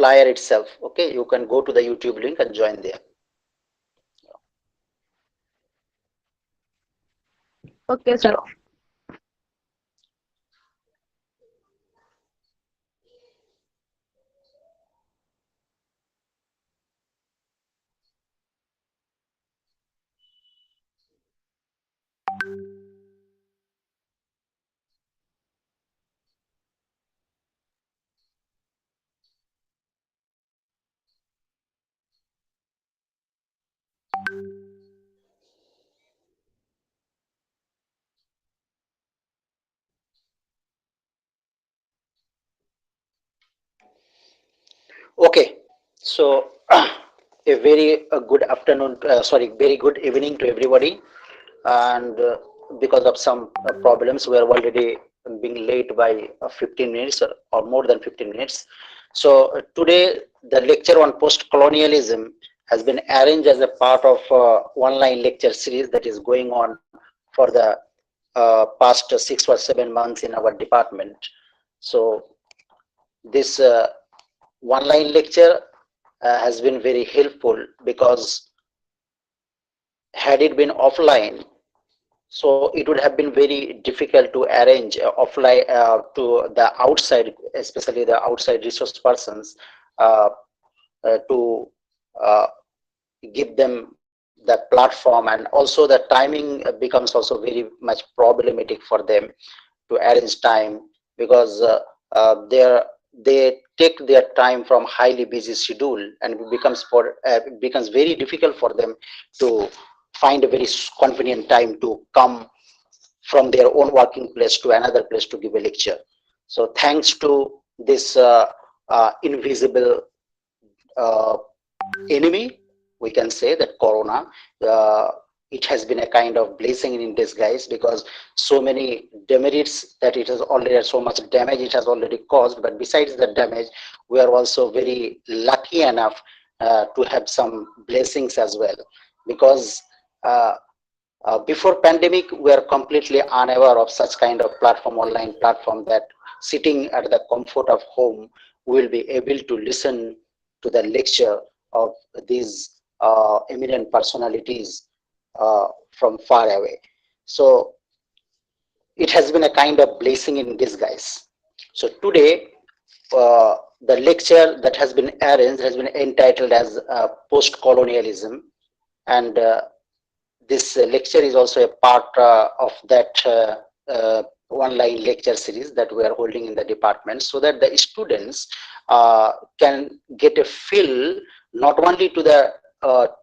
flyer itself. Okay, you can go to the YouTube link and join there. Okay, sir. Okay, so a very good afternoon, very good evening to everybody. And because of some problems, we are already being late by 15 minutes or more than 15 minutes. So today, the lecture on post-colonialism has been arranged as a part of online lecture series that is going on for the past 6 or 7 months in our department. So this online lecture has been very helpful, because had it been offline, so it would have been very difficult to arrange offline to the outside, especially the outside resource persons, uh, to uh, give them the platform, and also the timing becomes also very much problematic for them to arrange time, because they take their time from highly busy schedule, and it becomes very difficult for them to find a very convenient time to come from their own working place to another place to give a lecture. So thanks to this invisible uh, enemy, we can say that corona, uh, it has been a kind of blessing in disguise, because so many demerits that it has already, so much damage it has already caused. But besides the damage, we are also very lucky enough to have some blessings as well, because uh, before pandemic, we are completely unaware of such kind of platform, online platform, that sitting at the comfort of home, we will be able to listen to the lecture of these eminent personalities from far away. So it has been a kind of blessing in disguise. So today, the lecture that has been arranged has been entitled as Post-Colonialism, and this lecture is also a part of that online lecture series that we are holding in the department, so that the students can get a feel not only to the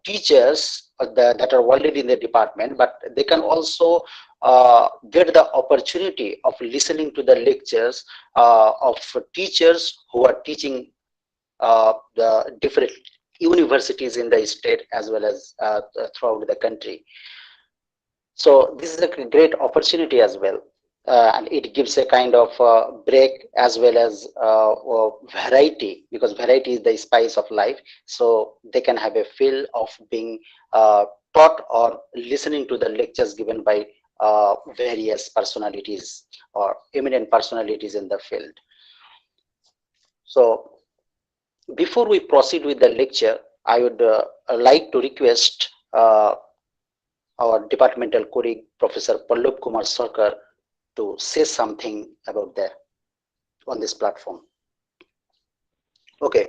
teachers that are already in the department, but they can also get the opportunity of listening to the lectures of teachers who are teaching the different universities in the state, as well as throughout the country. So this is a great opportunity as well, and it gives a kind of break, as well as variety, because variety is the spice of life. So they can have a feel of being taught or listening to the lectures given by various personalities or eminent personalities in the field. So before we proceed with the lecture, I would like to request our departmental colleague, Professor Pallab Kumar Sarkar, to say something about that on this platform. Okay,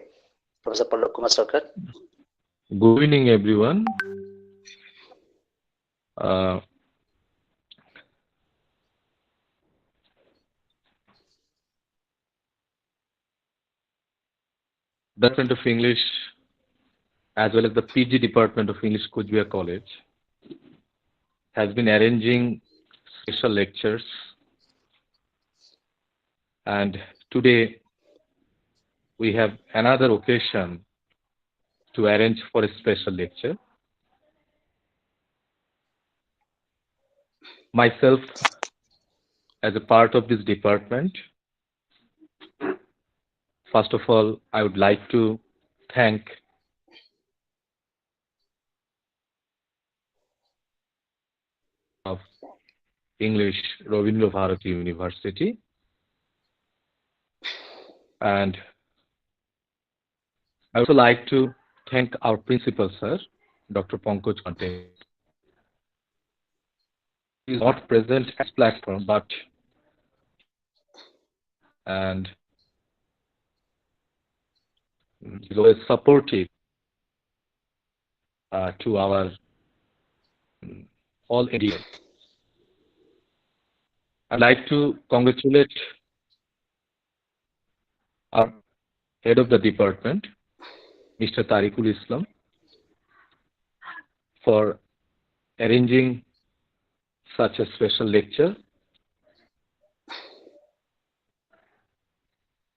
Professor Pallab Kumar Sarkar. Good evening, everyone. Department of English, as well as the PG Department of English, Cooch College, has been arranging special lectures, and today we have another occasion to arrange for a special lecture. Myself, as a part of this department, first of all, I would like to thank of English, Rabindra Bharati University, and I would also like to thank our principal, sir, Dr. Pankaj Kante. He is not present as platform, but and he's always supportive to our all endeavor. I'd like to congratulate our head of the department, Mr. Tariqul Islam, for arranging such a special lecture.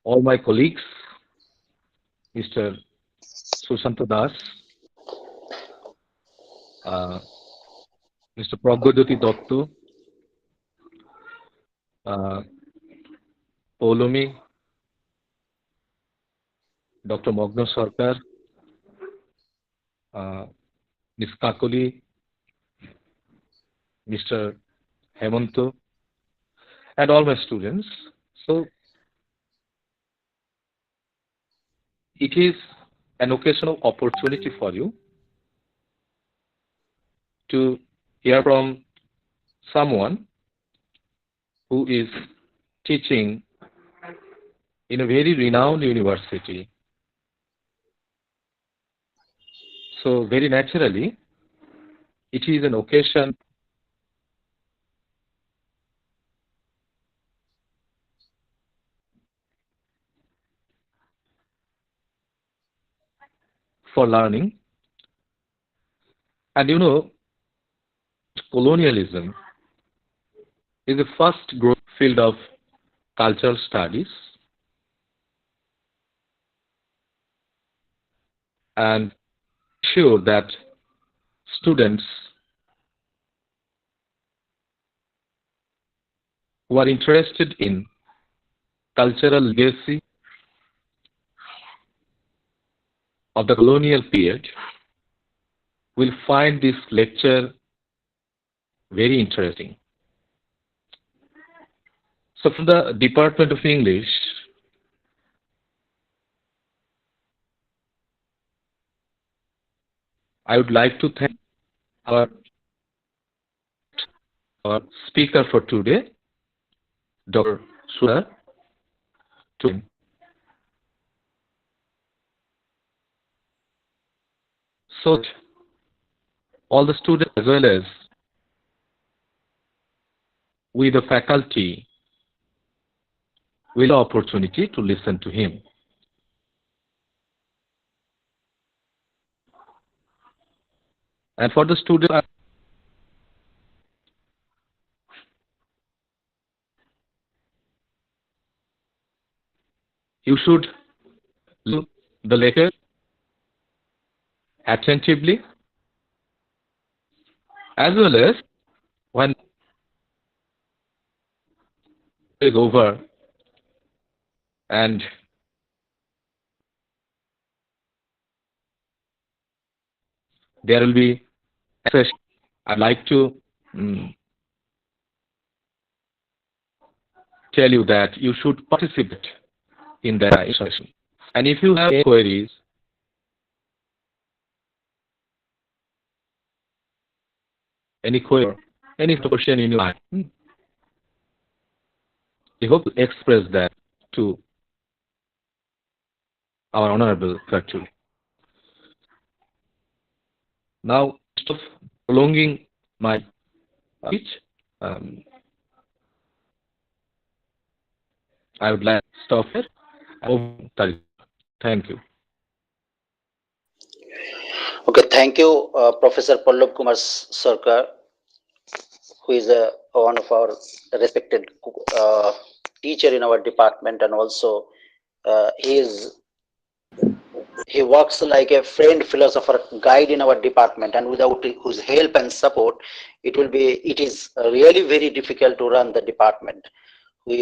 All my colleagues, Mr. Susanta Das, Mr. Prajnajyoti Dutta, Poulomi, Dr. Magna Sarkar, Ms. Kakali, Mr. Hemanta, and all my students. So it is an occasional opportunity for you to hear from someone who is teaching in a very renowned university. So very naturally, it is an occasion for learning. And you know, colonialism is the first growth field of cultural studies, and sure that students who are interested in cultural legacy of the colonial period will find this lecture very interesting. So from the Department of English, I would like to thank our speaker for today, Dr. Sudha, so that all the students as well as we the faculty will have opportunity to listen to him. And for the students, you should look the lecture attentively, as well as when it is over and there will be a session. I'd like to tell you that you should participate in that session. And if you have any queries, any question in your mind, I hope to express that to our honorable faculty. Now, instead of prolonging my speech, I would like to stop here. Thank you. Okay, thank you, Professor Pallab Kumar Sarkar, who is one of our respected teacher in our department, and also he works like a friend, philosopher, guide in our department, and without whose help and support, it is really very difficult to run the department. Who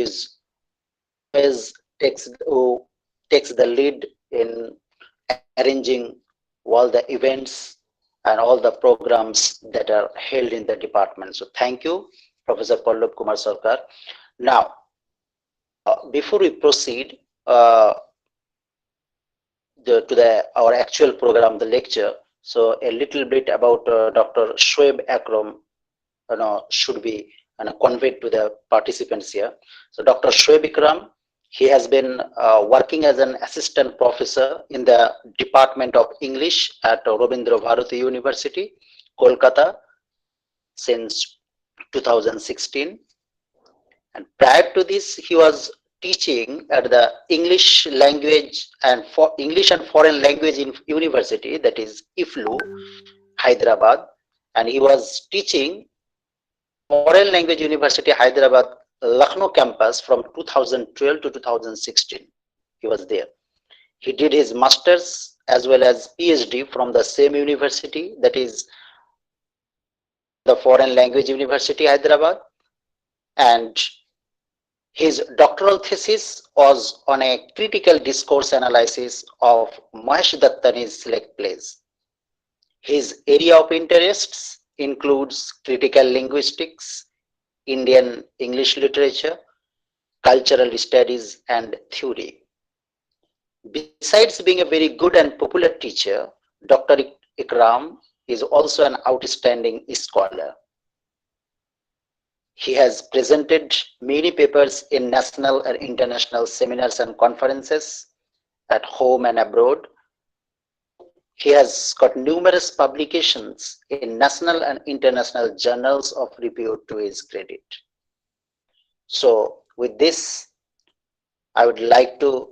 takes the lead in arranging all the events and all the programs that are held in the department. So thank you, Professor Pallab Kumar Sarkar. Now, before we proceed, our actual program, the lecture. So a little bit about Dr. Shoaib Ekram, should be conveyed to the participants here. So Dr. Shoaib Ekram, he has been working as an assistant professor in the Department of English at Rabindra Bharati University, Kolkata, since 2016. And prior to this, he was teaching at the English language and for English and foreign language in university, that is IFLU, Hyderabad, and he was teaching Foreign Language University, Hyderabad, Lucknow campus from 2012 to 2016. He was there. He did his master's as well as PhD from the same university, that is the Foreign Language University, Hyderabad. And his doctoral thesis was on a critical discourse analysis of Mahesh Dattani's select plays. His area of interests includes critical linguistics, Indian English literature, cultural studies, and theory. Besides being a very good and popular teacher, Dr. Ekram is also an outstanding scholar. He has presented many papers in national and international seminars and conferences at home and abroad. He has got numerous publications in national and international journals of repute to his credit. So with this, I would like to,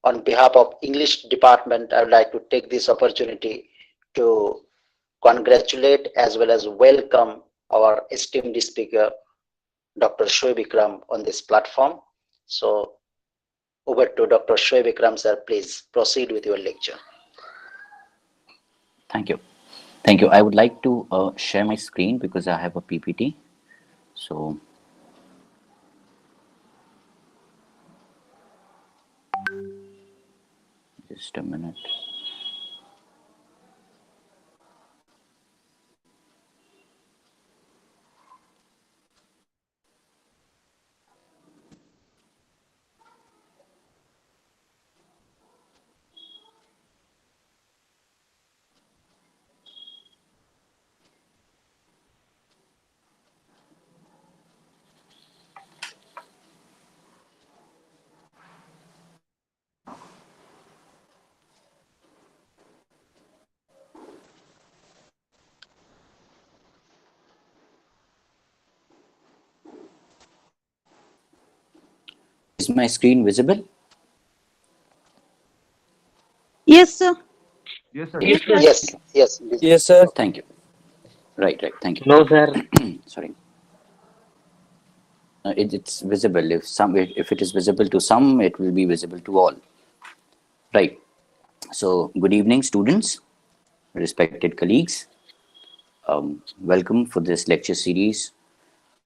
on behalf of English department, I would like to take this opportunity to congratulate as well as welcome our esteemed speaker, Dr. Shoaib Ekram, on this platform. So over to Dr. Shoaib Ekram, sir. Please proceed with your lecture. Thank you. Thank you. I would like to share my screen because I have a PPT. So just a minute. Is my screen visible? Yes, sir. Yes, sir. Yes, yes, yes. Yes, sir. Thank you. Right. Thank you. No, sir. Sorry. It's visible. If it is visible to some, it will be visible to all. Right. So, good evening, students, respected colleagues. Welcome for this lecture series.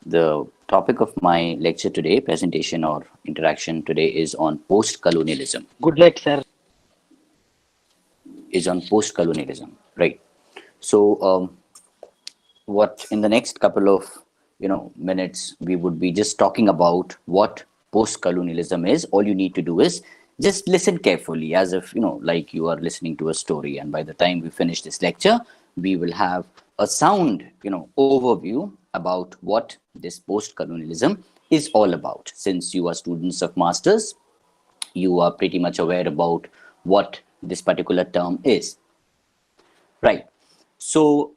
The topic of my lecture today, presentation or interaction today, is on post-colonialism. Good night, sir. Is on post-colonialism, right? So, what in the next couple of minutes we would be just talking about what post-colonialism is. All you need to do is just listen carefully, as if like you are listening to a story. And by the time we finish this lecture, we will have a sound overview about what this post-colonialism is all about. Since you are students of masters, you are pretty much aware about what this particular term is, right? So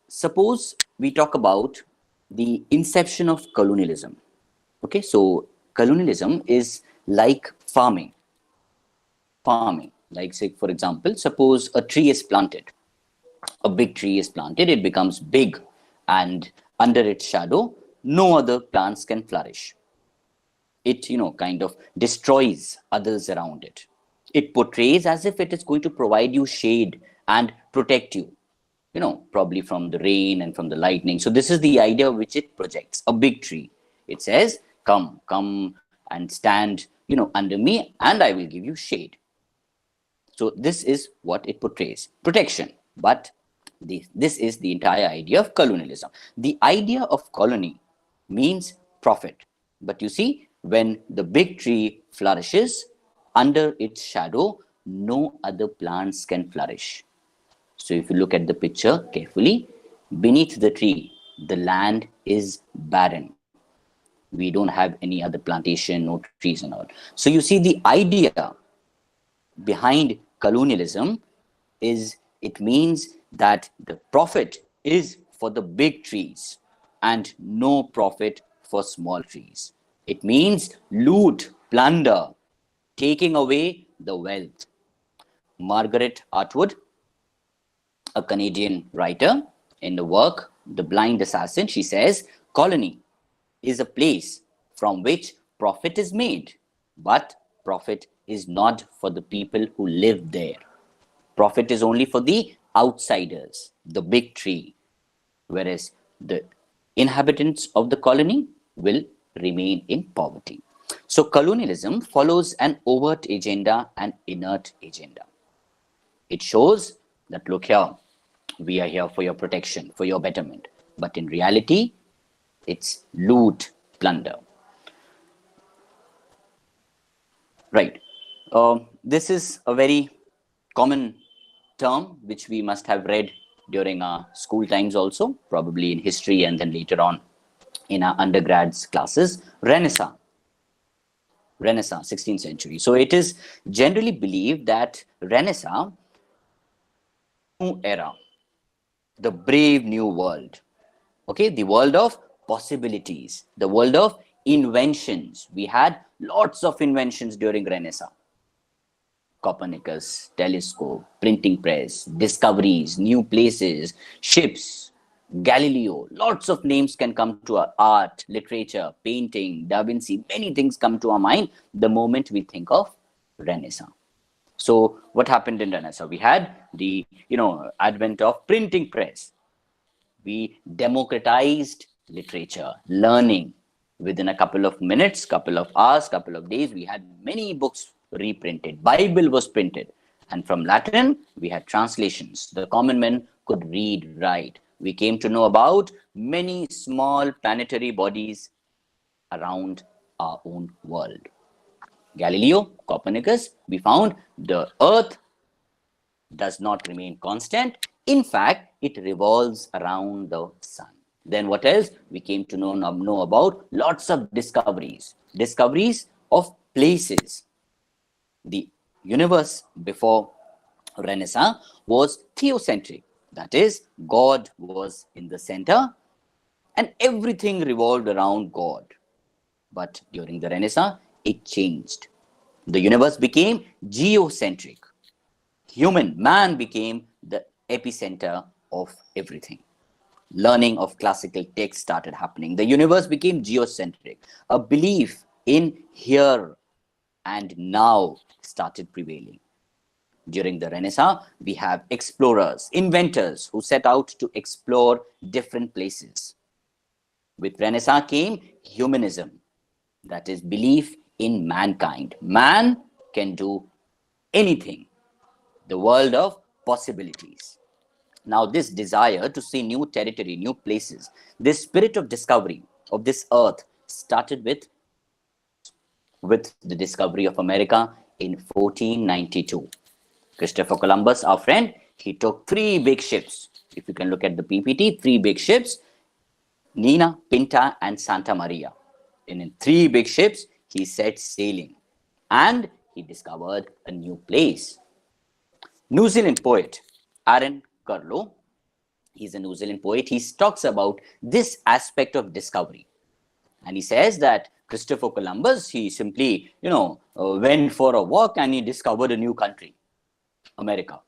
suppose we talk about the inception of colonialism. Okay, so colonialism is like farming. Like, say, for example, suppose a tree is planted, a big tree is planted, it becomes big, and under its shadow, no other plants can flourish. It, kind of destroys others around it. It portrays as if it is going to provide you shade and protect you, probably from the rain and from the lightning. So this is the idea which it projects. A big tree. It says, come and stand, under me, and I will give you shade. So this is what it portrays. Protection. But this is the entire idea of colonialism. The idea of colony means profit. But you see, when the big tree flourishes, under its shadow, no other plants can flourish. So if you look at the picture carefully, beneath the tree, the land is barren. We don't have any other plantation, no trees and all. So you see, the idea behind colonialism is, it means that the profit is for the big trees and no profit for small trees. It means loot, plunder, taking away the wealth. Margaret Atwood, a Canadian writer, in the work The Blind Assassin, she says, colony is a place from which profit is made, but profit is not for the people who live there. Profit is only for the outsiders, the big tree, whereas the inhabitants of the colony will remain in poverty. So colonialism follows an overt agenda and inert agenda. It shows that, look here, we are here for your protection, for your betterment. But in reality, it's loot, plunder. Right. This is a very common term which we must have read during our school times also, probably in history and then later on in our undergrads classes. Renaissance, 16th century. So it is generally believed that Renaissance, new era, the brave new world, okay, the world of possibilities, the world of inventions. We had lots of inventions during Renaissance. Copernicus, telescope, printing press, discoveries, new places, ships, Galileo, lots of names can come to our art, literature, painting, Da Vinci, many things come to our mind the moment we think of Renaissance. So what happened in Renaissance? We had the, advent of printing press. We democratized literature, learning. Within a couple of minutes, couple of hours, couple of days, we had many books reprinted. Bible was printed. And from Latin, we had translations. The common man could read, write. We came to know about many small planetary bodies around our own world. Galileo, Copernicus, we found the earth does not remain constant. In fact, it revolves around the sun. Then what else? We came to know about lots of discoveries. Discoveries of places. The universe before Renaissance was theocentric. That is, God was in the center and everything revolved around God. But during the Renaissance, it changed. The universe became geocentric. Man became the epicenter of everything. Learning of classical texts started happening. The universe became geocentric. A belief in here and now started prevailing. During the Renaissance, we have explorers, inventors who set out to explore different places. With Renaissance came humanism, that is belief in mankind. Man can do anything. The world of possibilities. Now, this desire to see new territory, new places, this spirit of discovery of this earth started with the discovery of America in 1492. Christopher Columbus, our friend, he took 3 big ships. If you can look at the PPT, 3 big ships, Nina, Pinta, and Santa Maria. And in 3 big ships, he set sailing and he discovered a new place. New Zealand poet Aaron Carlo, he's a New Zealand poet, he talks about this aspect of discovery. And he says that Christopher Columbus, he simply, went for a walk and he discovered a new country, America.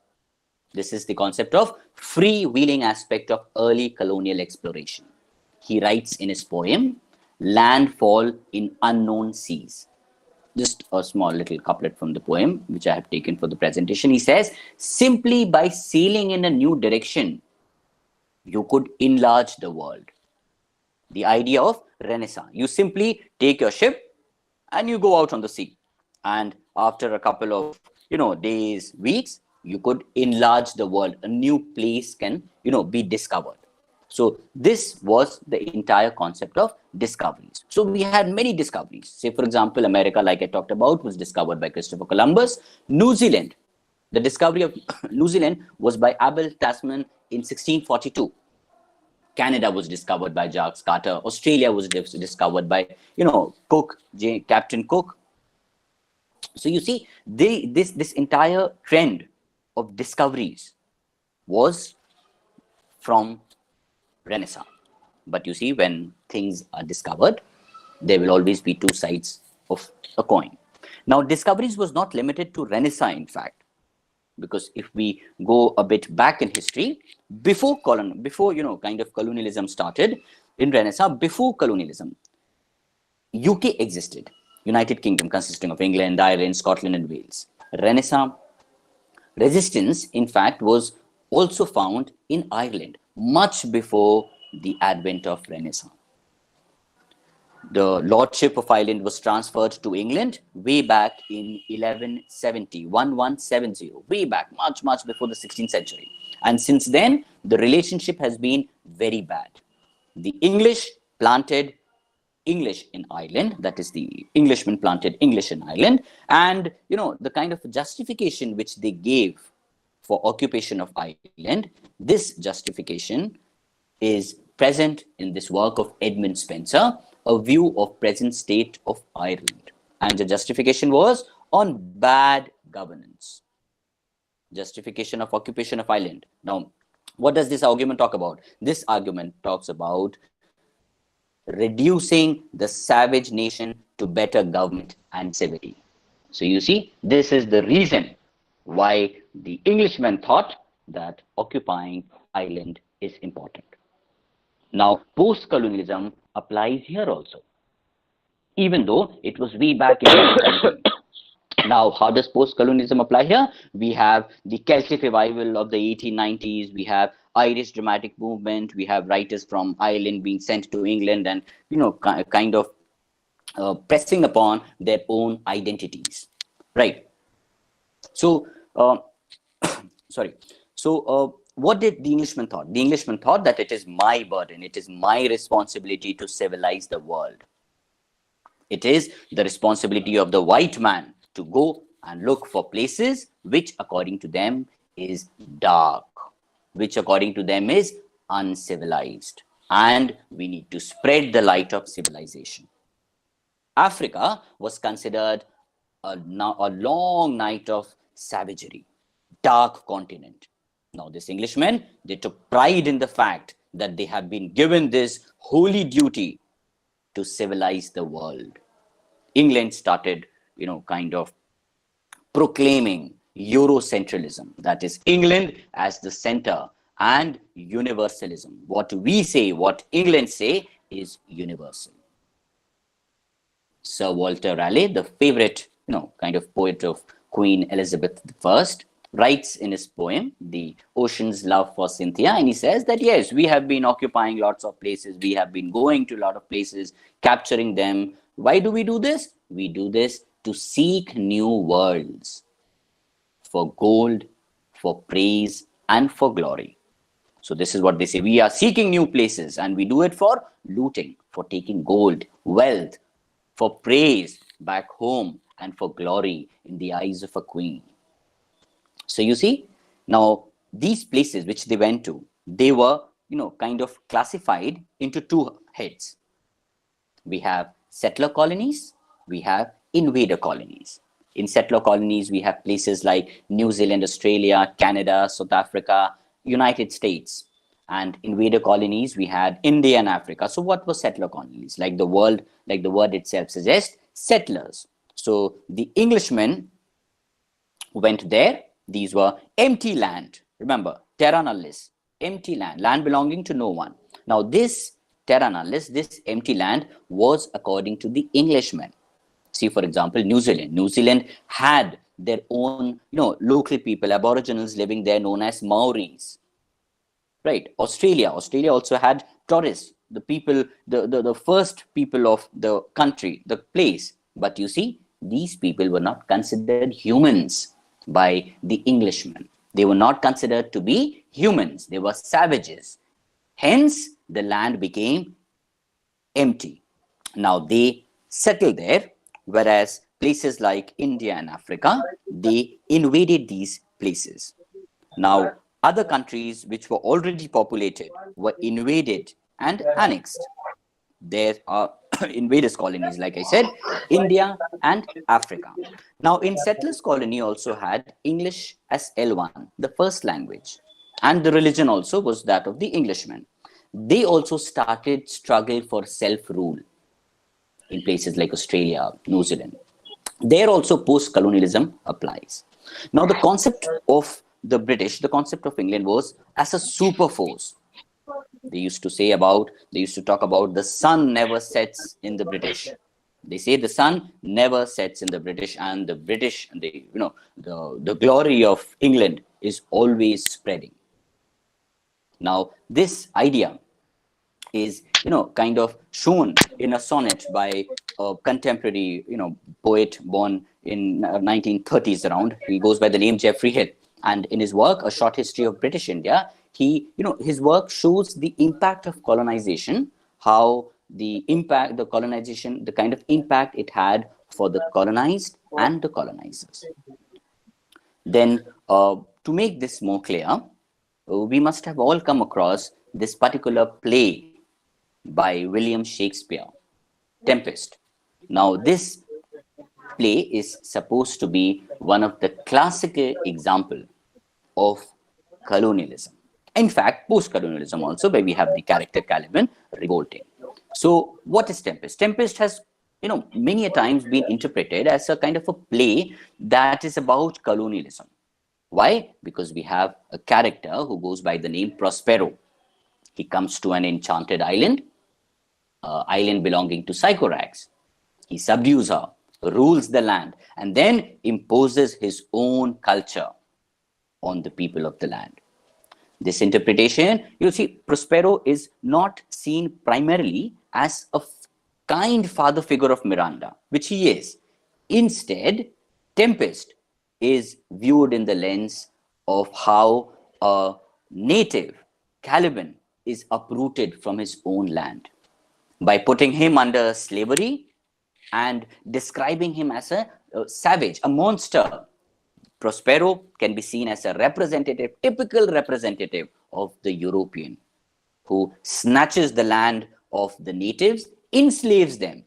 This is the concept of freewheeling aspect of early colonial exploration. He writes in his poem, Landfall in Unknown Seas. Just a small little couplet from the poem, which I have taken for the presentation. He says, simply by sailing in a new direction, you could enlarge the world. The idea of Renaissance. You simply take your ship and you go out on the sea. And after a couple of, days, weeks, you could enlarge the world. A new place can, be discovered. So this was the entire concept of discoveries. So we had many discoveries. Say, for example, America, like I talked about, was discovered by Christopher Columbus. New Zealand The discovery of New Zealand was by Abel Tasman in 1642. Canada was discovered by Jacques Carter. Australia was discovered by, Cook, Captain Cook. So you see, this entire trend of discoveries was from Renaissance. But you see, when things are discovered, there will always be two sides of a coin. Now, discoveries was not limited to Renaissance, in fact, because if we go a bit back in history, before colonialism started in Renaissance, before colonialism, UK existed, United Kingdom, consisting of England, Ireland, Scotland, and Wales. Renaissance resistance, in fact, was also found in Ireland much before the advent of Renaissance. The Lordship of Ireland was transferred to England way back in 1170, way back, much before the 16th century. And since then, the relationship has been very bad. The English planted English in Ireland, that is, the Englishmen planted English in Ireland, and the kind of justification which they gave for occupation of Ireland, this justification is present in this work of Edmund Spenser, A View of Present State of Ireland. And the justification was on bad governance. Justification of occupation of Ireland. Now, what does this argument talk about? This argument talks about reducing the savage nation to better government and civility. So you see, this is the reason why the Englishmen thought that occupying Ireland is important. Now, post-colonialism applies here also, even though it was way back in 1917. Now, how does post-colonialism apply here? We have the Celtic revival of the 1890s. We have Irish dramatic movement. We have writers from Ireland being sent to England and, kind of pressing upon their own identities, right? So, sorry. So, what did the Englishman thought? The Englishman thought that it is my burden, it is my responsibility to civilize the world. It is the responsibility of the white man to go and look for places which, according to them, is dark, which, according to them, is uncivilized. And we need to spread the light of civilization. Africa was considered a long night of savagery, dark continent. Now, this Englishmen, they took pride in the fact that they have been given this holy duty to civilize the world. England started, kind of proclaiming Eurocentralism, that is, England as the center, and universalism. What we say, what England say, is universal. Sir Walter Raleigh, the favorite, kind of poet of Queen Elizabeth I, writes in his poem, The Ocean's Love for Cynthia, and he says that, yes, we have been occupying lots of places, we have been going to a lot of places, capturing them. Why do we do this? We do this to seek new worlds, for gold, for praise, and for glory. So this is what they say. We are seeking new places, and we do it for looting, for taking gold, wealth, for praise back home, and for glory in the eyes of a queen. So you see, now these places which they went to, they were, kind of classified into two heads. We have settler colonies, we have invader colonies. In settler colonies, we have places like New Zealand, Australia, Canada, South Africa, United States. And invader colonies, we had India and Africa. So what were settler colonies? Like the word itself suggests, settlers. So the Englishmen went there. These were empty land. Remember, terra nullis, empty land, land belonging to no one. Now this terra nullis, this empty land, was according to the Englishmen. See, for example, New Zealand. New Zealand had their own, local people, aboriginals living there known as Maoris. Right. Australia also had Torres, the people, the first people of the country, the place. But you see, these people were not considered humans by the Englishmen. They were not considered to be humans. They were savages. Hence, the land became empty. Now, they settled there, whereas places like India and Africa, they invaded these places. Now, other countries which were already populated were invaded and annexed. There are invaders colonies, like I said, India and Africa. Now, in settlers colony also had English as L1, the first language, and the religion also was that of the Englishmen. They also started struggle for self-rule in places like Australia, New Zealand. There also post-colonialism applies. Now, the concept of the British, the concept of England was as a super force. They used to talk about the sun never sets in the British. They say the sun never sets in the British, and the British, the glory of England is always spreading. Now, this idea is, kind of shown in a sonnet by a contemporary, poet born in 1930s around. He goes by the name Geoffrey Hill. And in his work, A Short History of British India, his work shows the impact of colonization, how the colonization, the kind of impact it had for the colonized and the colonizers. Then, to make this more clear, we must have all come across this particular play by William Shakespeare, Tempest. Now, this play is supposed to be one of the classical example of colonialism. In fact, post-colonialism also, where we have the character Caliban revolting. So, what is Tempest? Tempest has, many a times been interpreted as a kind of a play that is about colonialism. Why? Because we have a character who goes by the name Prospero. He comes to an enchanted island belonging to Sycorax. He subdues her, rules the land, and then imposes his own culture on the people of the land. This interpretation, you see, Prospero is not seen primarily as a kind father figure of Miranda, which he is. Instead, Tempest is viewed in the lens of how a native, Caliban, is uprooted from his own land by putting him under slavery and describing him as a savage, a monster. Prospero can be seen as a representative, typical representative of the European who snatches the land of the natives, enslaves them.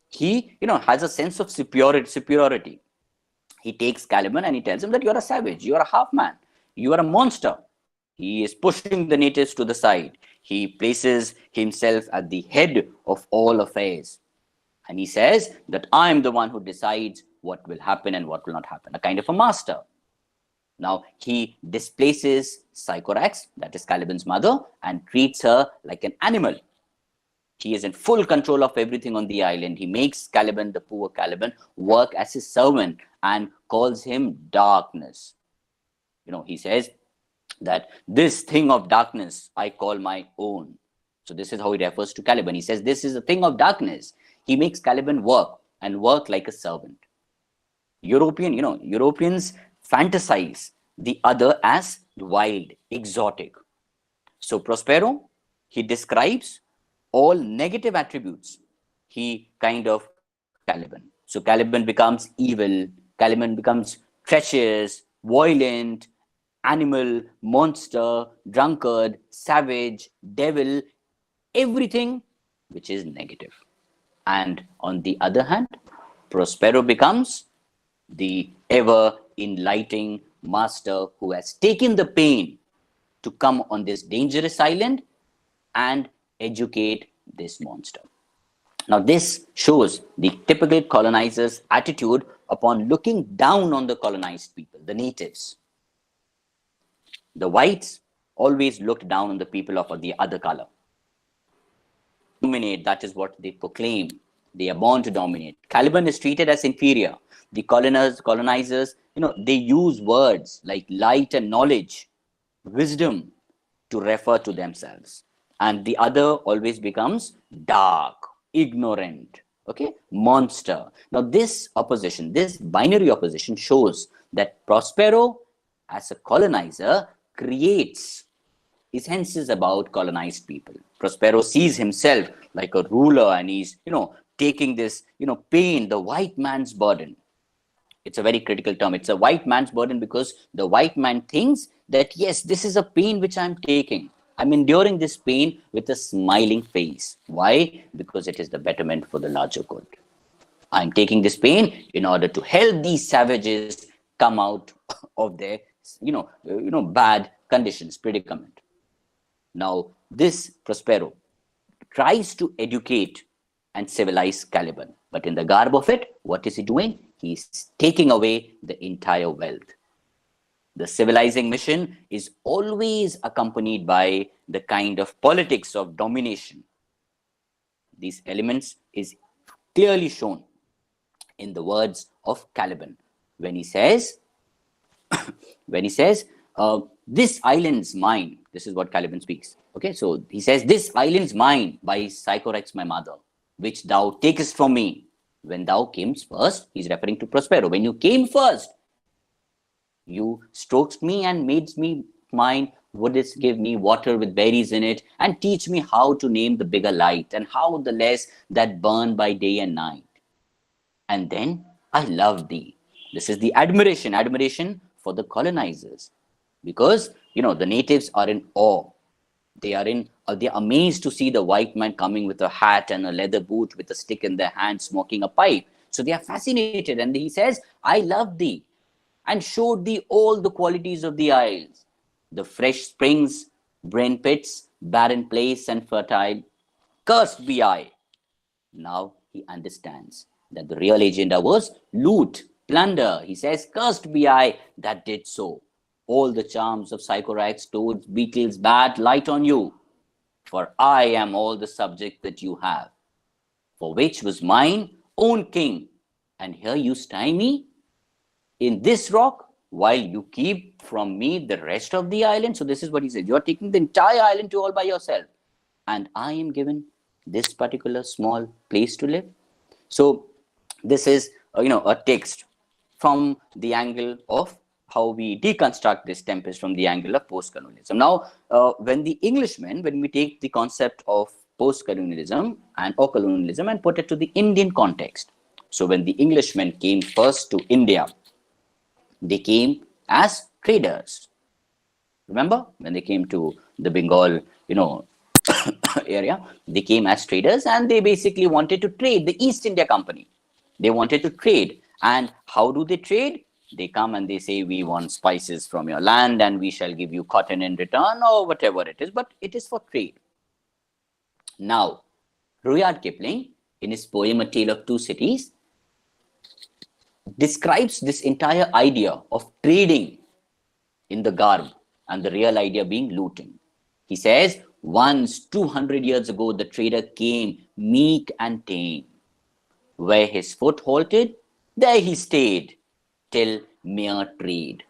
He, has a sense of superiority. He takes Caliban and he tells him that you're a savage, you're a half man, you are a monster. He is pushing the natives to the side. He places himself at the head of all affairs. And he says that I am the one who decides what will happen and what will not happen, a kind of a master. Now, he displaces Sycorax, that is Caliban's mother, and treats her like an animal. He is in full control of everything on the island. He makes Caliban, the poor Caliban, work as his servant and calls him darkness. He says that this thing of darkness I call my own. So this is how he refers to Caliban. He says this is a thing of darkness. He makes Caliban work and work like a servant. Europeans fantasize the other as wild, exotic. So Prospero, he describes all negative attributes. He kind of Caliban. So Caliban becomes evil. Caliban becomes treacherous, violent, animal, monster, drunkard, savage, devil, everything which is negative. And on the other hand, Prospero becomes the ever enlightening master who has taken the pain to come on this dangerous island and educate this monster. Now, this shows the typical colonizer's attitude upon looking down on the colonized people, the natives. The whites always looked down on the people of the other color. Dominate, that is what they proclaim. They are born to dominate. Caliban is treated as inferior. The colonizers, they use words like light and knowledge, wisdom to refer to themselves. And the other always becomes dark, ignorant, monster. Now, this opposition, this binary opposition shows that Prospero, as a colonizer, creates essences about colonized people. Prospero sees himself like a ruler and he's, taking this, pain, the white man's burden. It's a very critical term. It's a white man's burden because the white man thinks that, yes, this is a pain which I'm taking. I'm enduring this pain with a smiling face. Why? Because it is the betterment for the larger good. I'm taking this pain in order to help these savages come out of their, bad conditions, predicament. Now, this Prospero tries to educate and civilize Caliban. But in the garb of it, what is he doing? He's taking away the entire wealth. The civilizing mission is always accompanied by the kind of politics of domination. These elements is clearly shown in the words of Caliban when he says, this island's mine. This is what Caliban speaks. Okay, so he says, this island's mine by Sycorax my mother, which thou takest from me. When thou camest first, he's referring to Prospero. When you came first, you stroked me and made me mine, wouldst give me water with berries in it, and teach me how to name the bigger light, and how the less that burn by day and night. And then I loved thee. This is the admiration for the colonizers. Because, the natives are in awe. They're amazed to see the white man coming with a hat and a leather boot with a stick in their hand, smoking a pipe. So they are fascinated. And he says, I love thee and showed thee all the qualities of the isles, the fresh springs, brain pits, barren place and fertile. Cursed be I. Now he understands that the real agenda was loot, plunder. He says, cursed be I that did so. All the charms of Sycorax, toads, beetles, bat, light on you. For I am all the subject that you have, for which was mine own king. And here you stay me in this rock, while you keep from me the rest of the island. So this is what he says. You are taking the entire island to all by yourself. And I am given this particular small place to live. So this is, a text from the angle of how we deconstruct this tempest from the angle of post-colonialism. Now, when we take the concept of post-colonialism or colonialism and put it to the Indian context. So when the Englishmen came first to India, they came as traders. Remember, when they came to the Bengal, area, they came as traders and they basically wanted to trade. The East India Company, they wanted to trade. And how do they trade? They come and they say, we want spices from your land and we shall give you cotton in return or whatever it is, but it is for trade. Now, Rudyard Kipling, in his poem A Tale of Two Cities, describes this entire idea of trading in the garb and the real idea being looting. He says, once 200 years ago, the trader came meek and tame. Where his foot halted, there he stayed, till mere trade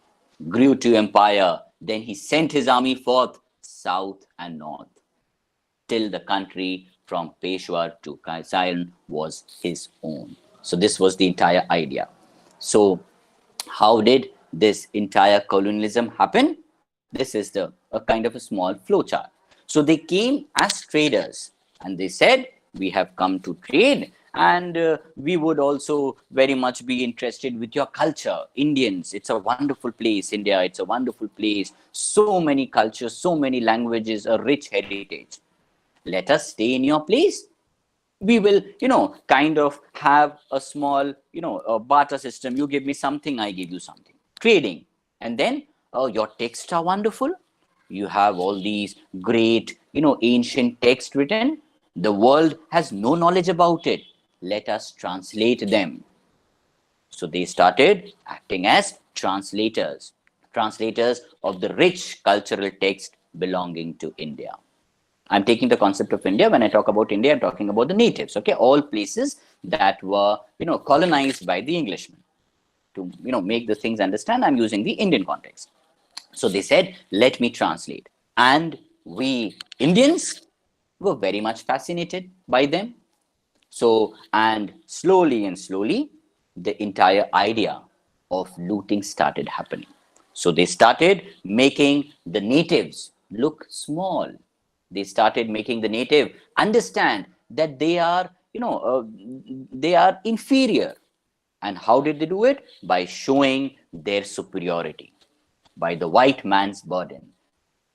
grew to empire. Then he sent his army forth, south and north, till the country from Peshawar to Kaisayan was his own. So this was the entire idea. So how did this entire colonialism happen? This is a kind of a small flowchart. So they came as traders and they said, we have come to trade and we would also very much be interested with your culture. Indians, it's a wonderful place. India, it's a wonderful place. So many cultures, so many languages, a rich heritage. Let us stay in your place. We will, kind of have a small, a barter system. You give me something, I give you something. Trading. And then your texts are wonderful. You have all these great, ancient texts written. The world has no knowledge about it. Let us translate them. So they started acting as translators of the rich cultural text belonging to India. I'm taking the concept of India. When I talk about India, I'm talking about the natives, okay? All places that were, colonized by the Englishmen. To, make the things understand, I'm using the Indian context. So they said, let me translate. And we Indians were very much fascinated by them. So, and slowly, the entire idea of looting started happening. So they started making the natives look small. They started making the native understand that they are, they are inferior. And how did they do it? By showing their superiority, by the white man's burden.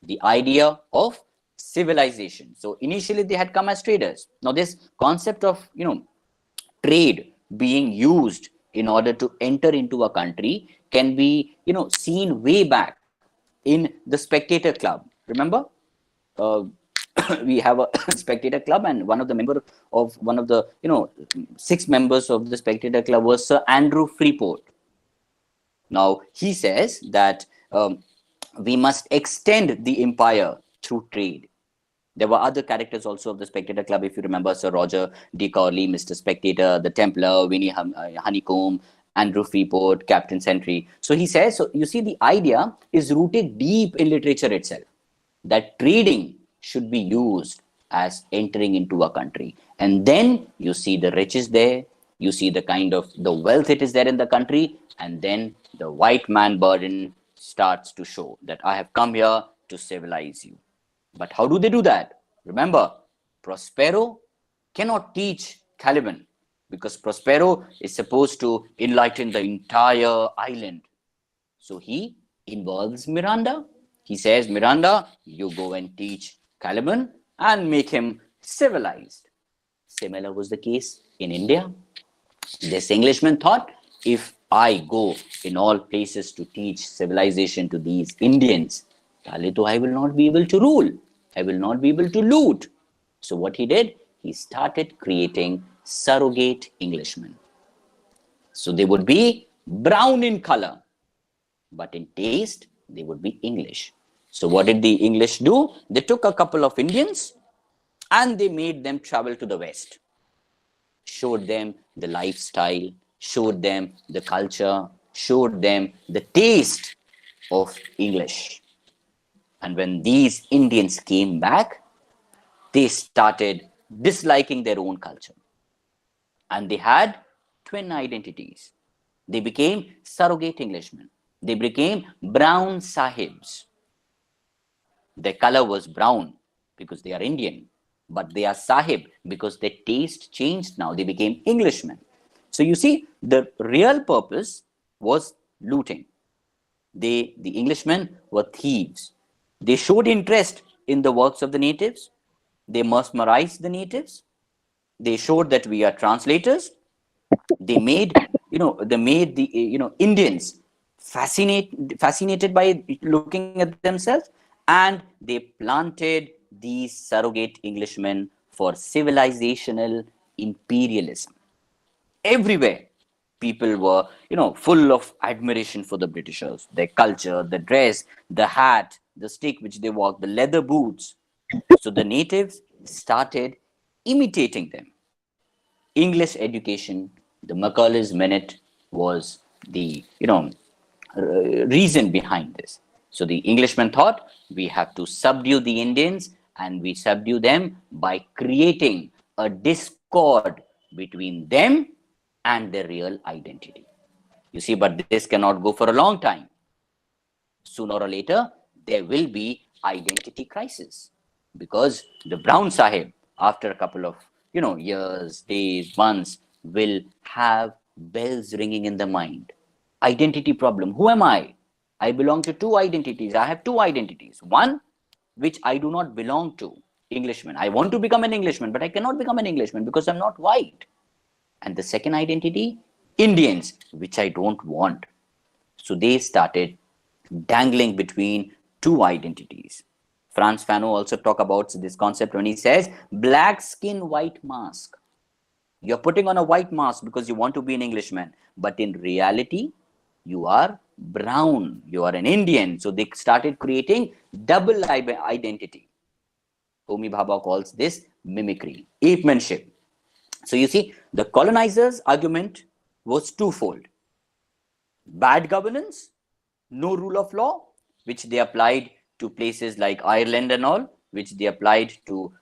The idea of civilization. So initially they had come as traders. Now this concept of, trade being used in order to enter into a country can be, seen way back in the Spectator Club. Remember? We have a Spectator Club, and one of the 6 members of the Spectator Club was Sir Andrew Freeport. Now he says that we must extend the empire through trade. There were other characters also of the Spectator Club, if you remember, Sir Roger de Coverley, Mr. Spectator, the Templar, Winnie Honeycomb, Andrew Freeport, Captain Sentry. So he says, so you see, the idea is rooted deep in literature itself, that trading should be used as entering into a country. And then you see the riches there, you see the kind of the wealth it is there in the country, and then the white man burden starts to show that I have come here to civilize you. But how do they do that? Remember, Prospero cannot teach Caliban, because Prospero is supposed to enlighten the entire island. So he involves Miranda. He says, Miranda, you go and teach Caliban and make him civilized. Similar was the case in India. This Englishman thought, if I go in all places to teach civilization to these Indians, I will not be able to rule. I will not be able to loot. So what he did, he started creating surrogate Englishmen. So they would be brown in color, but in taste, they would be English. So what did the English do? They took a couple of Indians and they made them travel to the West, showed them the lifestyle, showed them the culture, showed them the taste of English. And when these Indians came back, they started disliking their own culture. And they had twin identities. They became surrogate Englishmen. They became brown sahibs. Their color was brown because they are Indian, but they are sahib because their taste changed now. They became Englishmen. So you see, the real purpose was looting. The Englishmen were thieves. They showed interest in the works of the natives. They mesmerized the natives. They showed that we are translators. They made, the Indians fascinated by looking at themselves, and they planted these surrogate Englishmen for civilizational imperialism. Everywhere, people were, full of admiration for the Britishers, their culture, the dress, the hat, the stick which they walked, the leather boots. So the natives started imitating them. English education, the Macaulay's Minute, was the reason behind this. So the Englishmen thought, we have to subdue the Indians, and we subdue them by creating a discord between them and their real identity. You see, but this cannot go for a long time. Sooner or later, there will be identity crisis, because the brown sahib, after a couple of years, days, months, will have bells ringing in the mind. Identity problem. Who am I? I belong to two identities. I have two identities. One, which I do not belong to, Englishman. I want to become an Englishman, but I cannot become an Englishman because I'm not white. And the second identity, Indians, which I don't want. So they started dangling between two identities. Frantz Fanon also talk about this concept when he says, black skin, white mask. You're putting on a white mask because you want to be an Englishman, but in reality, you are brown, you are an Indian. So they started creating double identity. Homi Bhabha calls this mimicry, apemanship. So you see, the colonizers' argument was twofold. Bad governance, no rule of law, which they applied to places like Ireland and all, which they applied to,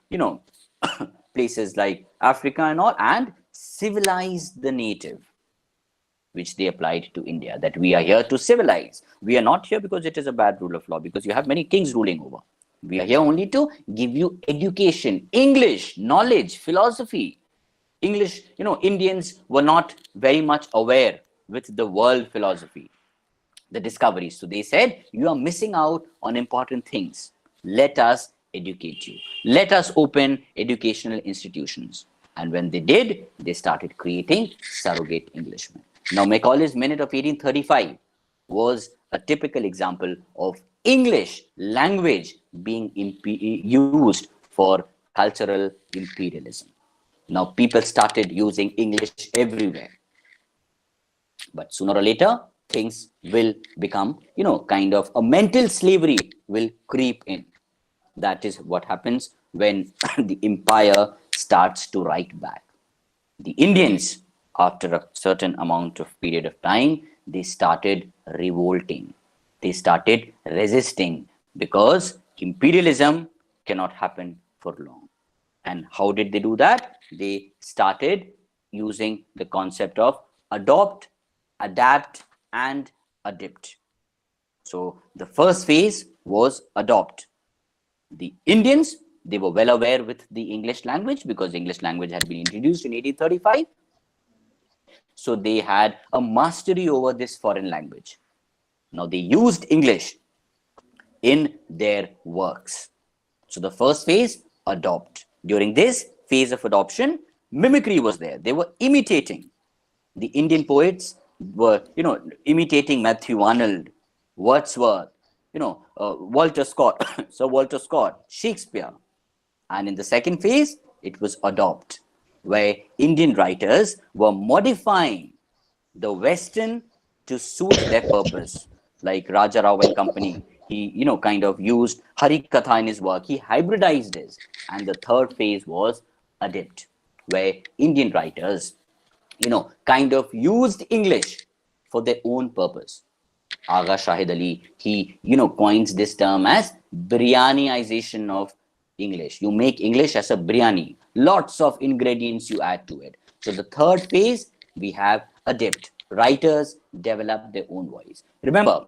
places like Africa and all, and civilize the native, which they applied to India, that we are here to civilize. We are not here because it is a bad rule of law, because you have many kings ruling over. We are here only to give you education, English, knowledge, philosophy. English, Indians were not very much aware with the world philosophy, the discoveries. So they said, you are missing out on important things. Let us educate you. Let us open educational institutions. And when they did, they started creating surrogate Englishmen. Now, Macaulay's Minute of 1835 was a typical example of English language being used for cultural imperialism. Now, people started using English everywhere. But sooner or later, things will become, kind of a mental slavery will creep in. That is what happens when the empire starts to write back. The Indians, after a certain amount of period of time, they started revolting. They started resisting because imperialism cannot happen for long. And how did they do that? They started using the concept of adopt, adapt, and adapt. So the first phase was adopt. The Indians, they were well aware with the English language because English language had been introduced in 1835. So they had a mastery over this foreign language. Now they used English in their works. So the first phase, adopt. During this phase of adoption, mimicry was there. They were imitating. The Indian poets were, imitating Matthew Arnold, Wordsworth, Walter Scott, Sir Walter Scott, Shakespeare. And in the second phase, it was adopt, where Indian writers were modifying the Western to suit their purpose. Like Raja Rao and company, he, kind of used Harikatha in his work. He hybridized this. And the third phase was adapt, where Indian writers, kind of used English for their own purpose. Agha Shahid Ali, he, coins this term as biryaniization of English. You make English as a biryani. Lots of ingredients you add to it. So the third phase, we have adapt. Writers develop their own voice. Remember,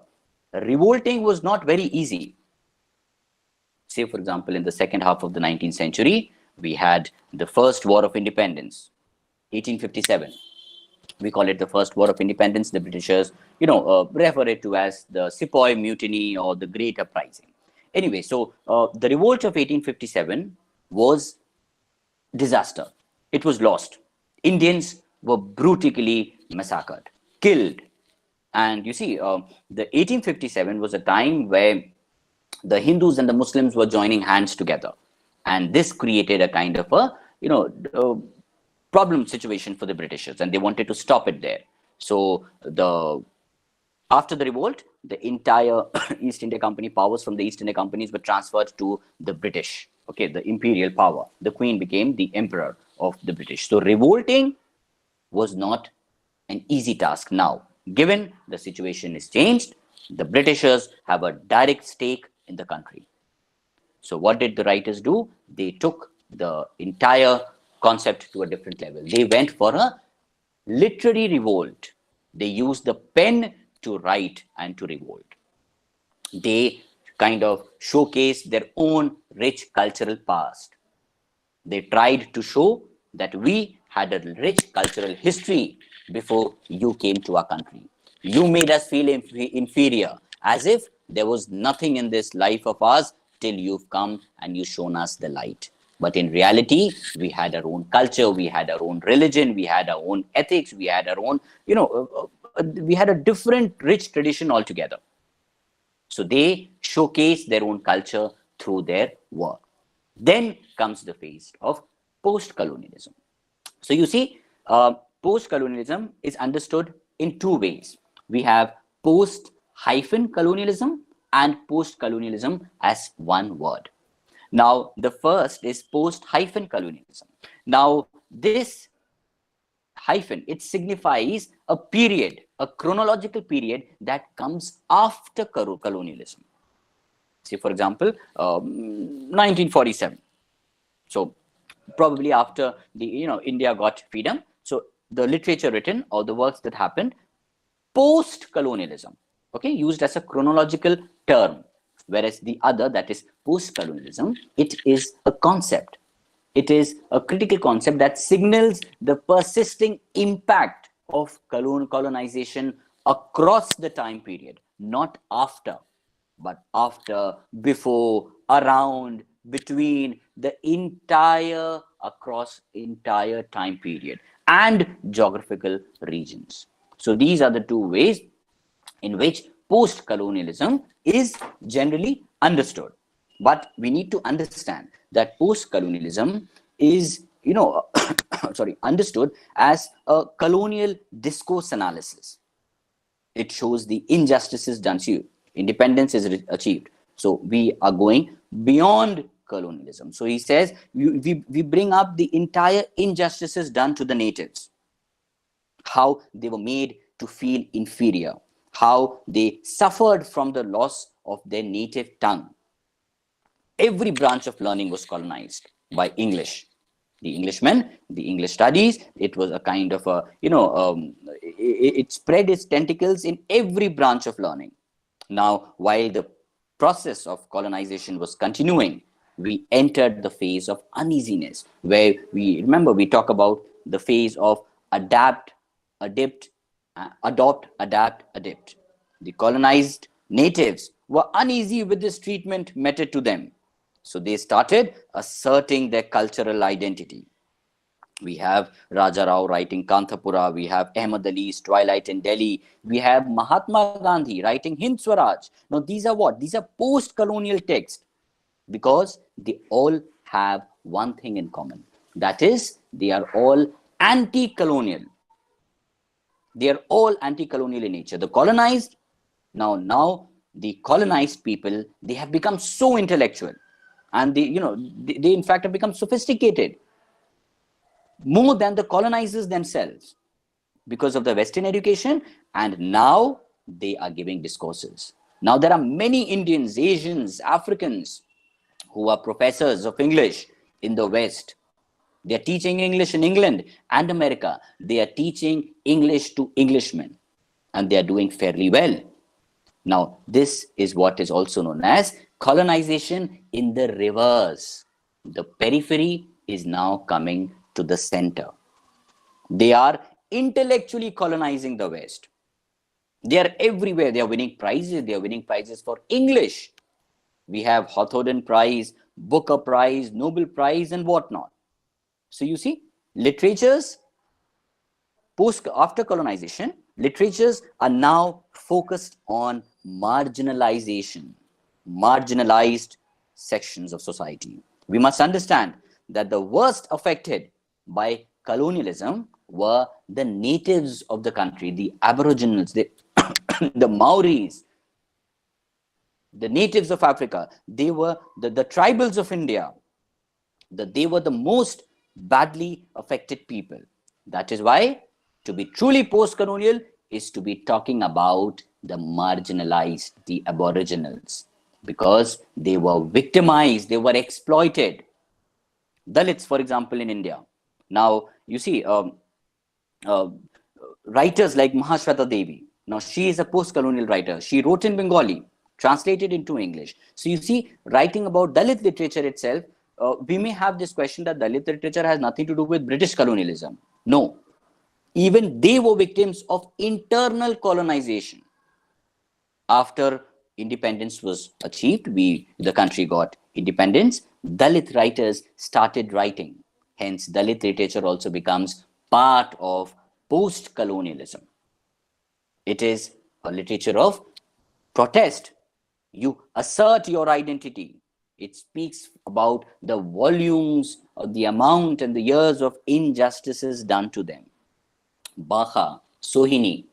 revolting was not very easy. Say, for example, in the second half of the 19th century, we had the First War of Independence, 1857. We call it the First War of Independence. The Britishers, refer it to as the Sepoy Mutiny or the Great Uprising. Anyway, so the revolt of 1857 was disaster. It was lost. Indians were brutally massacred, killed. And you see, the 1857 was a time where the Hindus and the Muslims were joining hands together. And this created a kind of a, problem situation for the Britishers, and they wanted to stop it there. So after the revolt, the entire East India Company powers from the East India Companies were transferred to the British, the imperial power. The Queen became the emperor of the British. So revolting was not an easy task now. Given the situation is changed, the Britishers have a direct stake in the country. So what did the writers do? They took the entire concept to a different level. They went for a literary revolt. They used the pen to write and to revolt. They kind of showcased their own rich cultural past. They tried to show that we had a rich cultural history before you came to our country. You made us feel inferior, as if there was nothing in this life of ours till you've come and you've shown us the light. But in reality, we had our own culture, we had our own religion, we had our own ethics, we had our own, we had a different rich tradition altogether. So they showcase their own culture through their work. Then comes the phase of post-colonialism. So you see, post-colonialism is understood in two ways. We have post-colonialism and post-colonialism as one word. Now, the first is post-colonialism. Now, this hyphen, it signifies a period, a chronological period that comes after colonialism. Say, for example, 1947. So, probably after the India got freedom. So, the literature written or the works that happened post-colonialism, used as a chronological term. Whereas the other, that is post-colonialism, it is a concept. It is a critical concept that signals the persisting impact of colonization across the time period, not after, but after, before, around, between, the entire time period and geographical regions. So these are the two ways in which post-colonialism is generally understood. But we need to understand that post-colonialism is, understood as a colonial discourse analysis. It shows the injustices done to you. Independence is achieved. So we are going beyond colonialism. So he says, we bring up the entire injustices done to the natives, how they were made to feel inferior, how they suffered from the loss of their native tongue. Every branch of learning was colonized by English. The Englishmen, the English studies, it was a kind of a, it spread its tentacles in every branch of learning. Now, while the process of colonization was continuing, we entered the phase of uneasiness, where we talk about the phase of adopt, adapt. The colonized natives were uneasy with this treatment meted to them. So they started asserting their cultural identity. We have Raja Rao writing Kanthapura, we have Ahmad Ali's Twilight in Delhi, we have Mahatma Gandhi writing Hind Swaraj. Now these are what? These are post-colonial texts, because they all have one thing in common. That is, they are all anti-colonial. They are all anti-colonial in nature. The colonized, now the colonized people, they have become so intellectual, and they in fact have become sophisticated more than the colonizers themselves because of the Western education, and now they are giving discourses. Now there are many Indians, Asians, Africans who are professors of English in the West. They are teaching English in England and America. They are teaching English to Englishmen, and they are doing fairly well. Now, this is what is also known as colonization in the reverse. The periphery is now coming to the center. They are intellectually colonizing the West. They are everywhere. They are winning prizes. They are winning prizes for English. We have Hawthorne Prize, Booker Prize, Nobel Prize, and whatnot. So you see, literatures after colonization, literatures are now focused on marginalization, marginalized sections of society. We must understand that the worst affected by colonialism were the natives of the country, the aboriginals, the Maoris, the natives of Africa. They were the tribals of India. They were the most badly affected people. That is why to be truly post-colonial is to be talking about the marginalized, the aboriginals, because they were victimized, they were exploited. Dalits, for example, in India. Now, you see, writers like Mahashweta Devi. Now, she is a post-colonial writer. She wrote in Bengali, translated into English. So you see, writing about Dalit literature itself, we may have this question that Dalit literature has nothing to do with British colonialism. No. Even they were victims of internal colonization. After independence was achieved, the country got independence, Dalit writers started writing. Hence, Dalit literature also becomes part of post-colonialism. It is a literature of protest. You assert your identity. It speaks about the volumes of the amount and the years of injustices done to them. Baha, Sohini,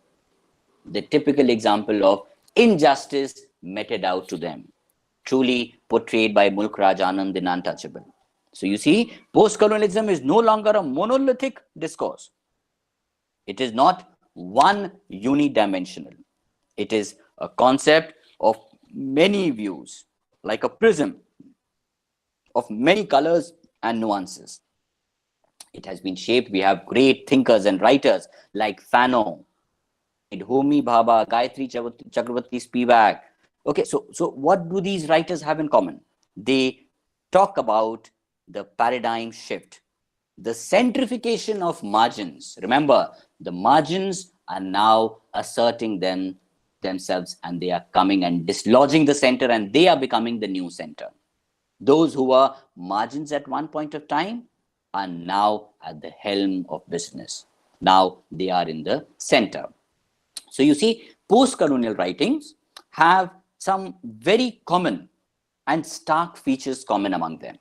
the typical example of injustice meted out to them, truly portrayed by Mulk Raj Anand in Untouchable. So you see, post-colonialism is no longer a monolithic discourse. It is not one unidimensional. It is a concept of many views, like a prism of many colors and nuances. It has been shaped. We have great thinkers and writers like Fanon, Homi Bhabha, Gayatri Chakravarti Spivak. Okay, so what do these writers have in common? They talk about the paradigm shift, the centrifugation of margins. Remember, the margins are now asserting themselves, and they are coming and dislodging the center, and they are becoming the new center. Those who were margins at one point of time are now at the helm of business. Now they are in the center. So you see, post-colonial writings have some very common and stark features common among them.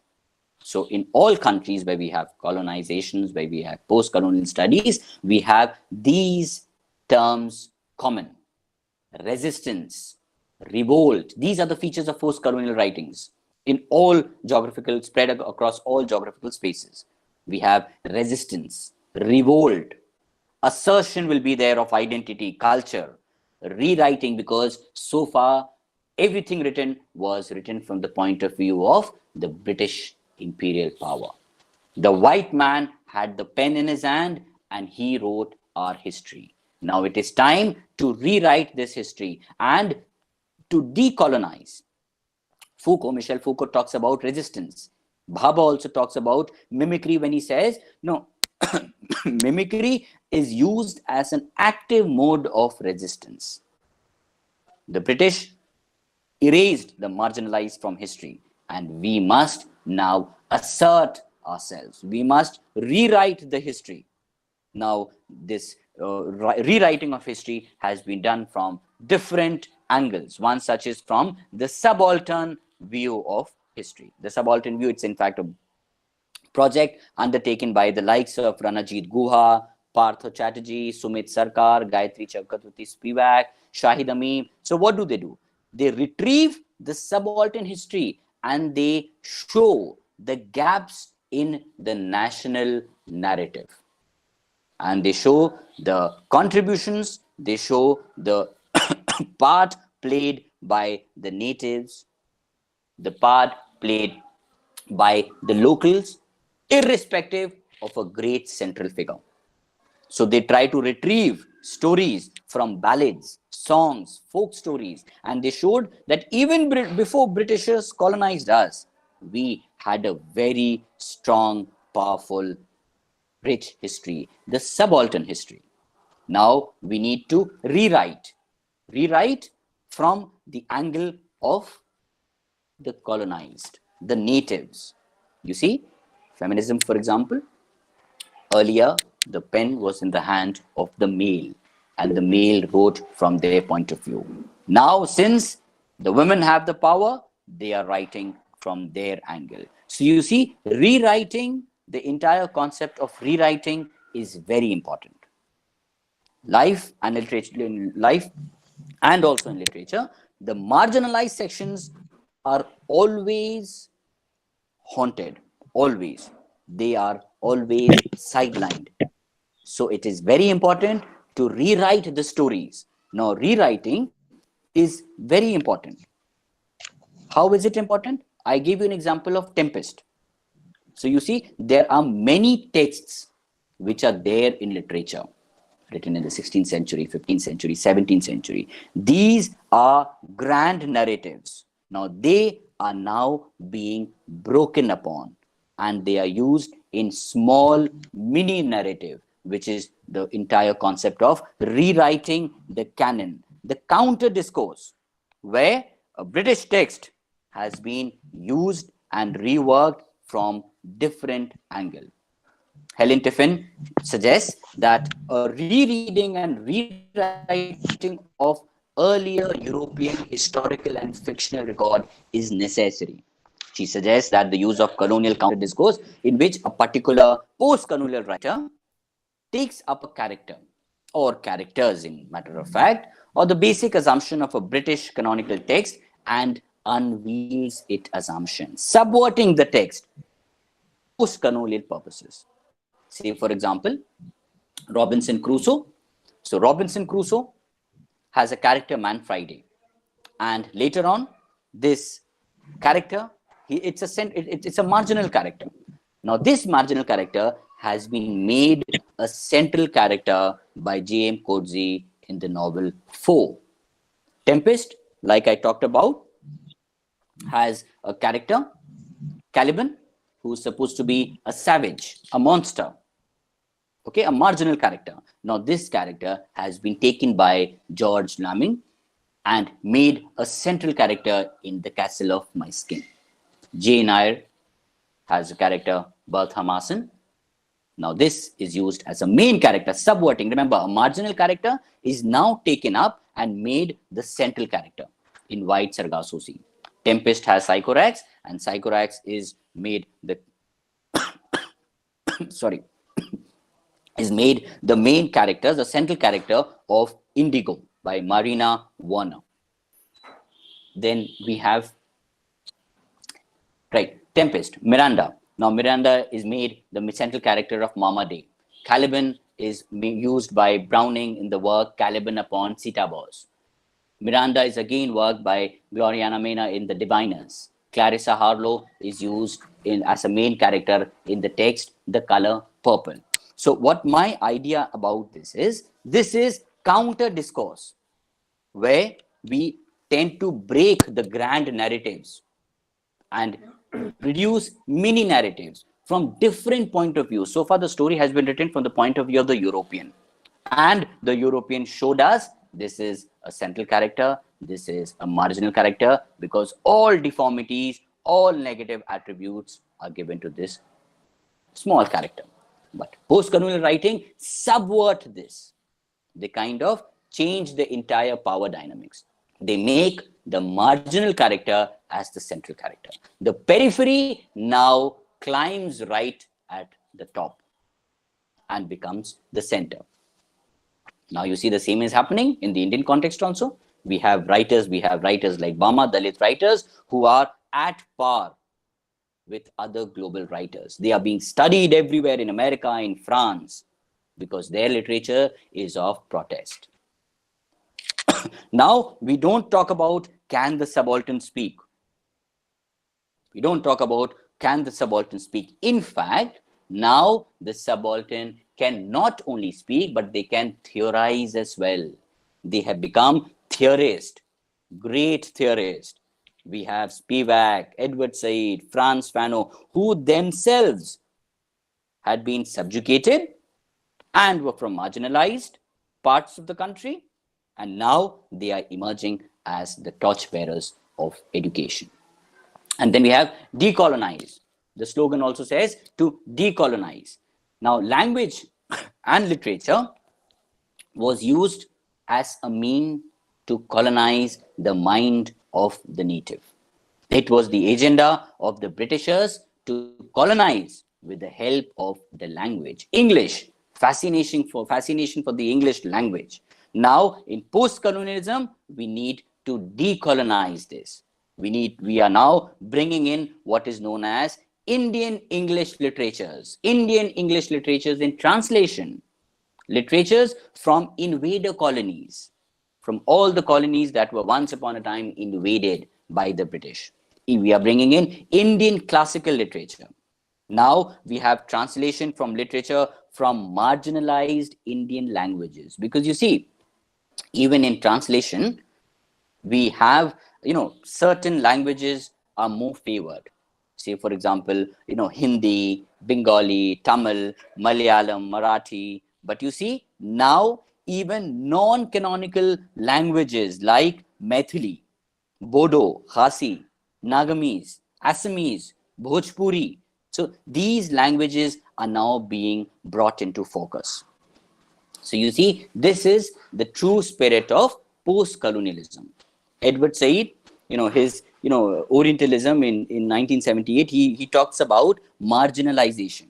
So in all countries where we have colonizations, where we have post-colonial studies, we have these terms common: resistance, revolt. These are the features of post-colonial writings in all geographical, spread across all geographical spaces. We have resistance, revolt, assertion will be there of identity, culture, rewriting, because so far everything written was written from the point of view of the British imperial power. The white man had the pen in his hand and he wrote our history. Now it is time to rewrite this history and to decolonize. Michel Foucault talks about resistance. Bhabha also talks about mimicry when he says, no, mimicry is used as an active mode of resistance. The British erased the marginalized from history, and we must now assert ourselves. We must rewrite the history. Now, this rewriting of history has been done from different angles. One such is from the subaltern view of history. The subaltern view, it's in fact a project undertaken by the likes of Ranajit Guha, Partho Chatterjee, Sumit Sarkar, Gayatri Chakravarti Spivak, Shahid Amin. So what do? They retrieve the subaltern history and they show the gaps in the national narrative. And they show the contributions, they show the part played by the natives, the part played by the locals, irrespective of a great central figure. So they try to retrieve stories from ballads, songs, folk stories, and they showed that even before Britishers colonized us, we had a very strong, powerful, rich history, the subaltern history. Now we need to rewrite from the angle of the colonized, the natives. You see, feminism, for example, earlier the pen was in the hand of the male and the male wrote from their point of view. Now, since the women have the power, they are writing from their angle. So you see, rewriting, the entire concept of rewriting is very important. Life and literature, in life and also in literature, the marginalized sections are always haunted, always. They are always sidelined. So it is very important to rewrite the stories. Now, rewriting is very important. How is it important? I give you an example of Tempest. So you see, there are many texts which are there in literature, written in the 16th century, 15th century, 17th century. These are grand narratives. Now, they are now being broken upon and they are used in small mini narrative, which is the entire concept of rewriting the canon, the counter discourse, where a British text has been used and reworked from different angle. Helen Tiffin suggests that a rereading and rewriting of earlier European historical and fictional record is necessary. She suggests that the use of colonial counter discourse, in which a particular post-colonial writer takes up a character or characters, in matter of fact, or the basic assumption of a British canonical text and unveils its assumptions, subverting the text post-colonial purposes. Say, for example, Robinson Crusoe. So Robinson Crusoe has a character, Man Friday, and later on, this character, it's a marginal character. Now, this marginal character has been made a central character by J.M. Coetzee in the novel Foe. Tempest, like I talked about, has a character, Caliban, who's supposed to be a savage, a monster, okay, a marginal character. Now this character has been taken by George Lamming and made a central character in The Castle of My Skin. Jane Eyre has a character, Bertha Mason. Now this is used as a main character, subverting. Remember, a marginal character is now taken up and made the central character in White Sargasso Sea. Tempest has Sycorax, and Sycorax is made the sorry is made the main character, the central character of Indigo by Marina Warner. Then we have Tempest, Miranda. Now Miranda is made the central character of Mama Day. Caliban is used by Browning in the work Caliban upon Setebos. Miranda is again worked by Gloriana Mena in The Diviners. Clarissa Harlowe is used as a main character in the text The Color Purple. So what my idea about this is counter discourse, where we tend to break the grand narratives and produce mini narratives from different point of view. So far the story has been written from the point of view of the European, and the European showed us this is a central character, this is a marginal character, because all deformities, all negative attributes are given to this small character. But post-colonial writing subvert this. They kind of change the entire power dynamics. They make the marginal character as the central character. The periphery now climbs right at the top and becomes the center. Now you see the same is happening in the Indian context also. We have writers like Bama, Dalit writers, who are at par with other global writers. They are being studied everywhere in America, in France, because their literature is of protest. Now, we don't talk about can the subaltern speak. We don't talk about can the subaltern speak. In fact, now the subaltern can not only speak, but they can theorize as well. They have become theorists, great theorists. We have Spivak, Edward Said, Franz Fanon, who themselves had been subjugated and were from marginalized parts of the country, and now they are emerging as the torchbearers of education. And then we have decolonize. The slogan also says to decolonize. Now, language and literature was used as a mean to colonize the mind of the native. It was the agenda of the Britishers to colonize with the help of the language. English, fascination for the English language. Now, in post-colonialism, we need to decolonize this. We are now bringing in what is known as Indian English literatures. Indian English literatures in translation. Literatures from invader colonies, from all the colonies that were once upon a time invaded by the British. We are bringing in Indian classical literature. Now we have translation from literature from marginalized Indian languages. Because you see, even in translation, we have, certain languages are more favored. Say, for example, Hindi, Bengali, Tamil, Malayalam, Marathi. But you see, now even non-canonical languages like Maithili, Bodo, Khasi, Nagamese, Assamese, Bhojpuri. So these languages are now being brought into focus. So you see, this is the true spirit of post-colonialism. Edward Said, his Orientalism in 1978, he talks about marginalization.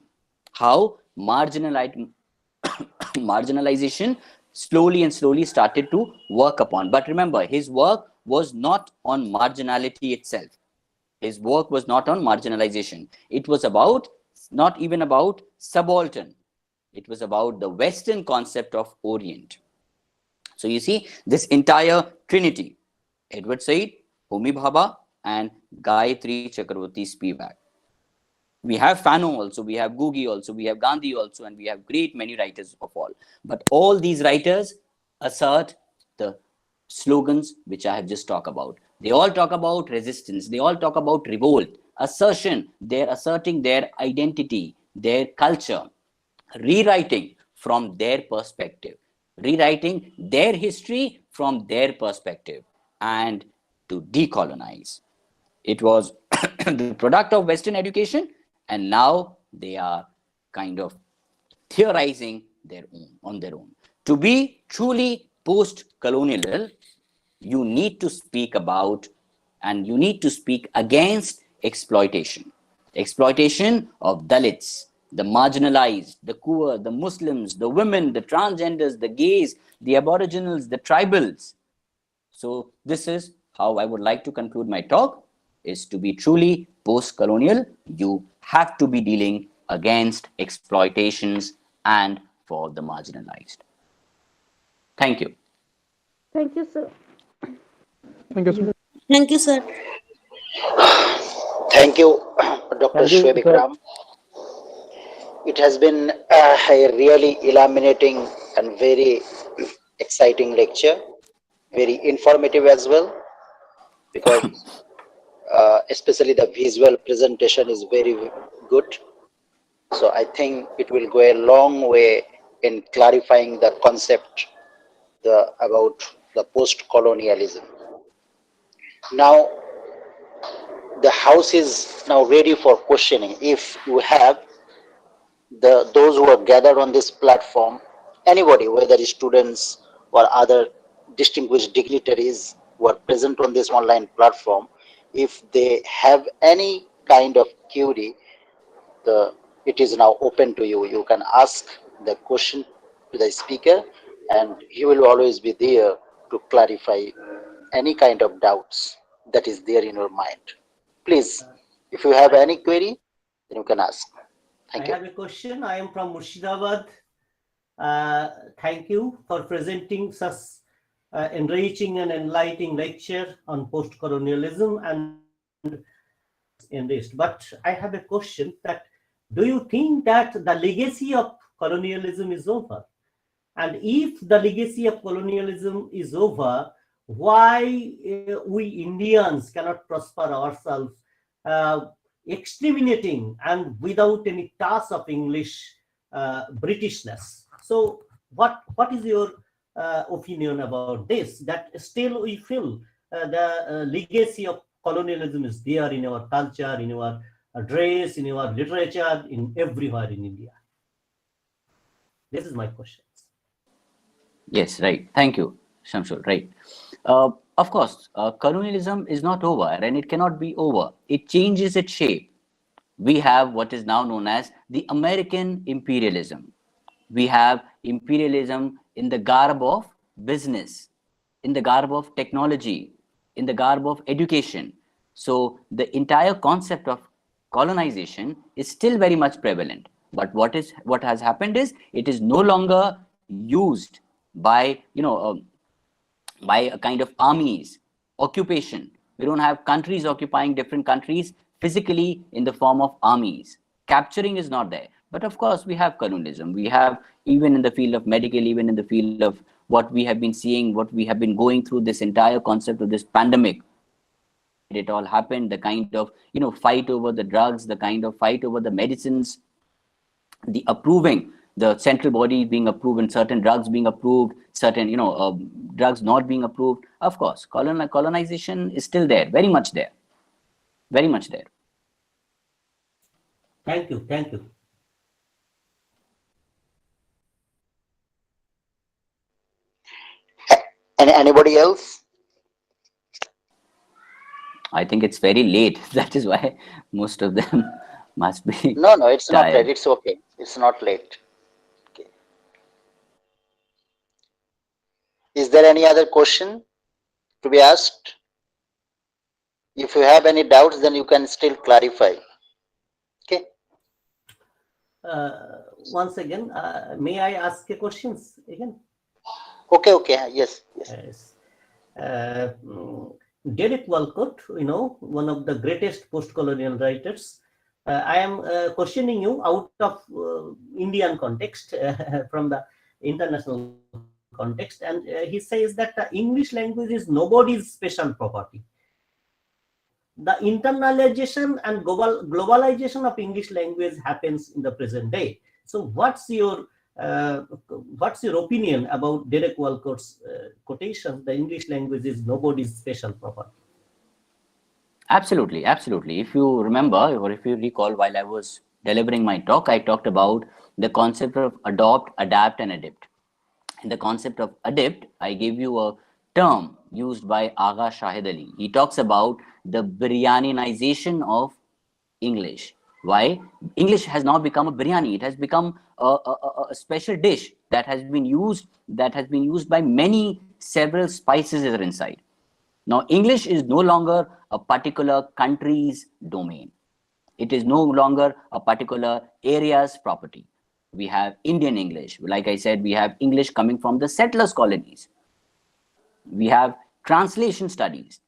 How marginalization slowly started to work upon. But remember, his work was not on marginality itself. His work was not on marginalization. It was not even about subaltern. It was about the Western concept of Orient. So you see, this entire trinity, Edward Said, Homi Bhabha, and Gayatri Chakravarti Spivak. We have Fanon also, we have Googie also, we have Gandhi also, and we have great many writers of all. But all these writers assert the slogans which I have just talked about. They all talk about resistance. They all talk about revolt. assertion, they're asserting their identity, their culture, rewriting from their perspective, rewriting their history from their perspective, and to decolonize. It was the product of Western education, and now they are kind of theorizing their own on their own. To be truly post-colonial, you need to speak about and you need to speak against exploitation. Exploitation of Dalits, the marginalized, the poor, the Muslims, the women, the transgenders, the gays, the aboriginals, the tribals. So this is how I would like to conclude my talk, is to be truly post-colonial, you have to be dealing against exploitations and for the marginalized. Thank you. Thank you, sir. Thank you, sir. Thank you, sir. Thank you, Dr. Shoaib Ekram. It has been a really illuminating and very exciting lecture, very informative as well, because especially the visual presentation is very good. So I think it will go a long way in clarifying the concept about the post-colonialism. Now, the house is now ready for questioning. If you have those who are gathered on this platform, anybody, whether students or other distinguished dignitaries who are present on this online platform, if they have any kind of query, it is now open to you. You can ask the question to the speaker, and he will always be there to clarify any kind of doubts that is there in your mind. Please, if you have any query, then you can ask. Thank you. I have a question. I am from Murshidabad. Thank you for presenting such enriching and enlightening lecture on post-colonialism and enriched. But I have a question that, do you think that the legacy of colonialism is over? And if the legacy of colonialism is over, why we Indians cannot prosper ourselves, exterminating and without any touch of English Britishness? So what is your opinion about this? That still we feel the legacy of colonialism is there in our culture, in our dress, in our literature, in everywhere in India. This is my question. Yes, right. Thank you, Shamsul. Right. Of course, colonialism is not over and it cannot be over. It changes its shape. We have what is now known as the American imperialism. We have imperialism in the garb of business, in the garb of technology, in the garb of education. So the entire concept of colonization is still very much prevalent. But what has happened is it is no longer used by by a kind of armies, occupation. We don't have countries occupying different countries physically in the form of armies. Capturing is not there. But of course, we have colonialism. We have, even in the field of medical, even in the field of what we have been seeing, what we have been going through, this entire concept of this pandemic. It all happened, the kind of fight over the drugs, the kind of fight over the medicines, the approving, the central body being approved and certain drugs being approved, certain drugs not being approved. Of course, colonization is still there, very much there, very much there. Thank you. Thank you. And anybody else? I think it's very late. That is why most of them must be. No, it's tired. not late. It's okay. It's not late. Okay. Is there any other question to be asked? If you have any doubts, then you can still clarify. Okay. Once again, may I ask a questions again? Okay. Yes. Derek Walcott, one of the greatest post-colonial writers. I am questioning you out of Indian context, from the international context, and he says that the English language is nobody's special property. the internalization and globalization of English language happens in the present day. So what's your opinion about Derek Walcott's quotation, the English language is nobody's special property? Absolutely, absolutely. If you remember, or if you recall, while I was delivering my talk, I talked about the concept of adopt, adapt, and adapt. In the concept of adapt, I gave you a term used by Agha Shahid Ali. He talks about the biryaninization of English. Why? English has now become a biryani. It has become a special dish that has been used by many several spices are inside. Now, English is no longer a particular country's domain. It is no longer a particular area's property. We have Indian English. Like I said, we have English coming from the settlers' colonies. We have translation studies,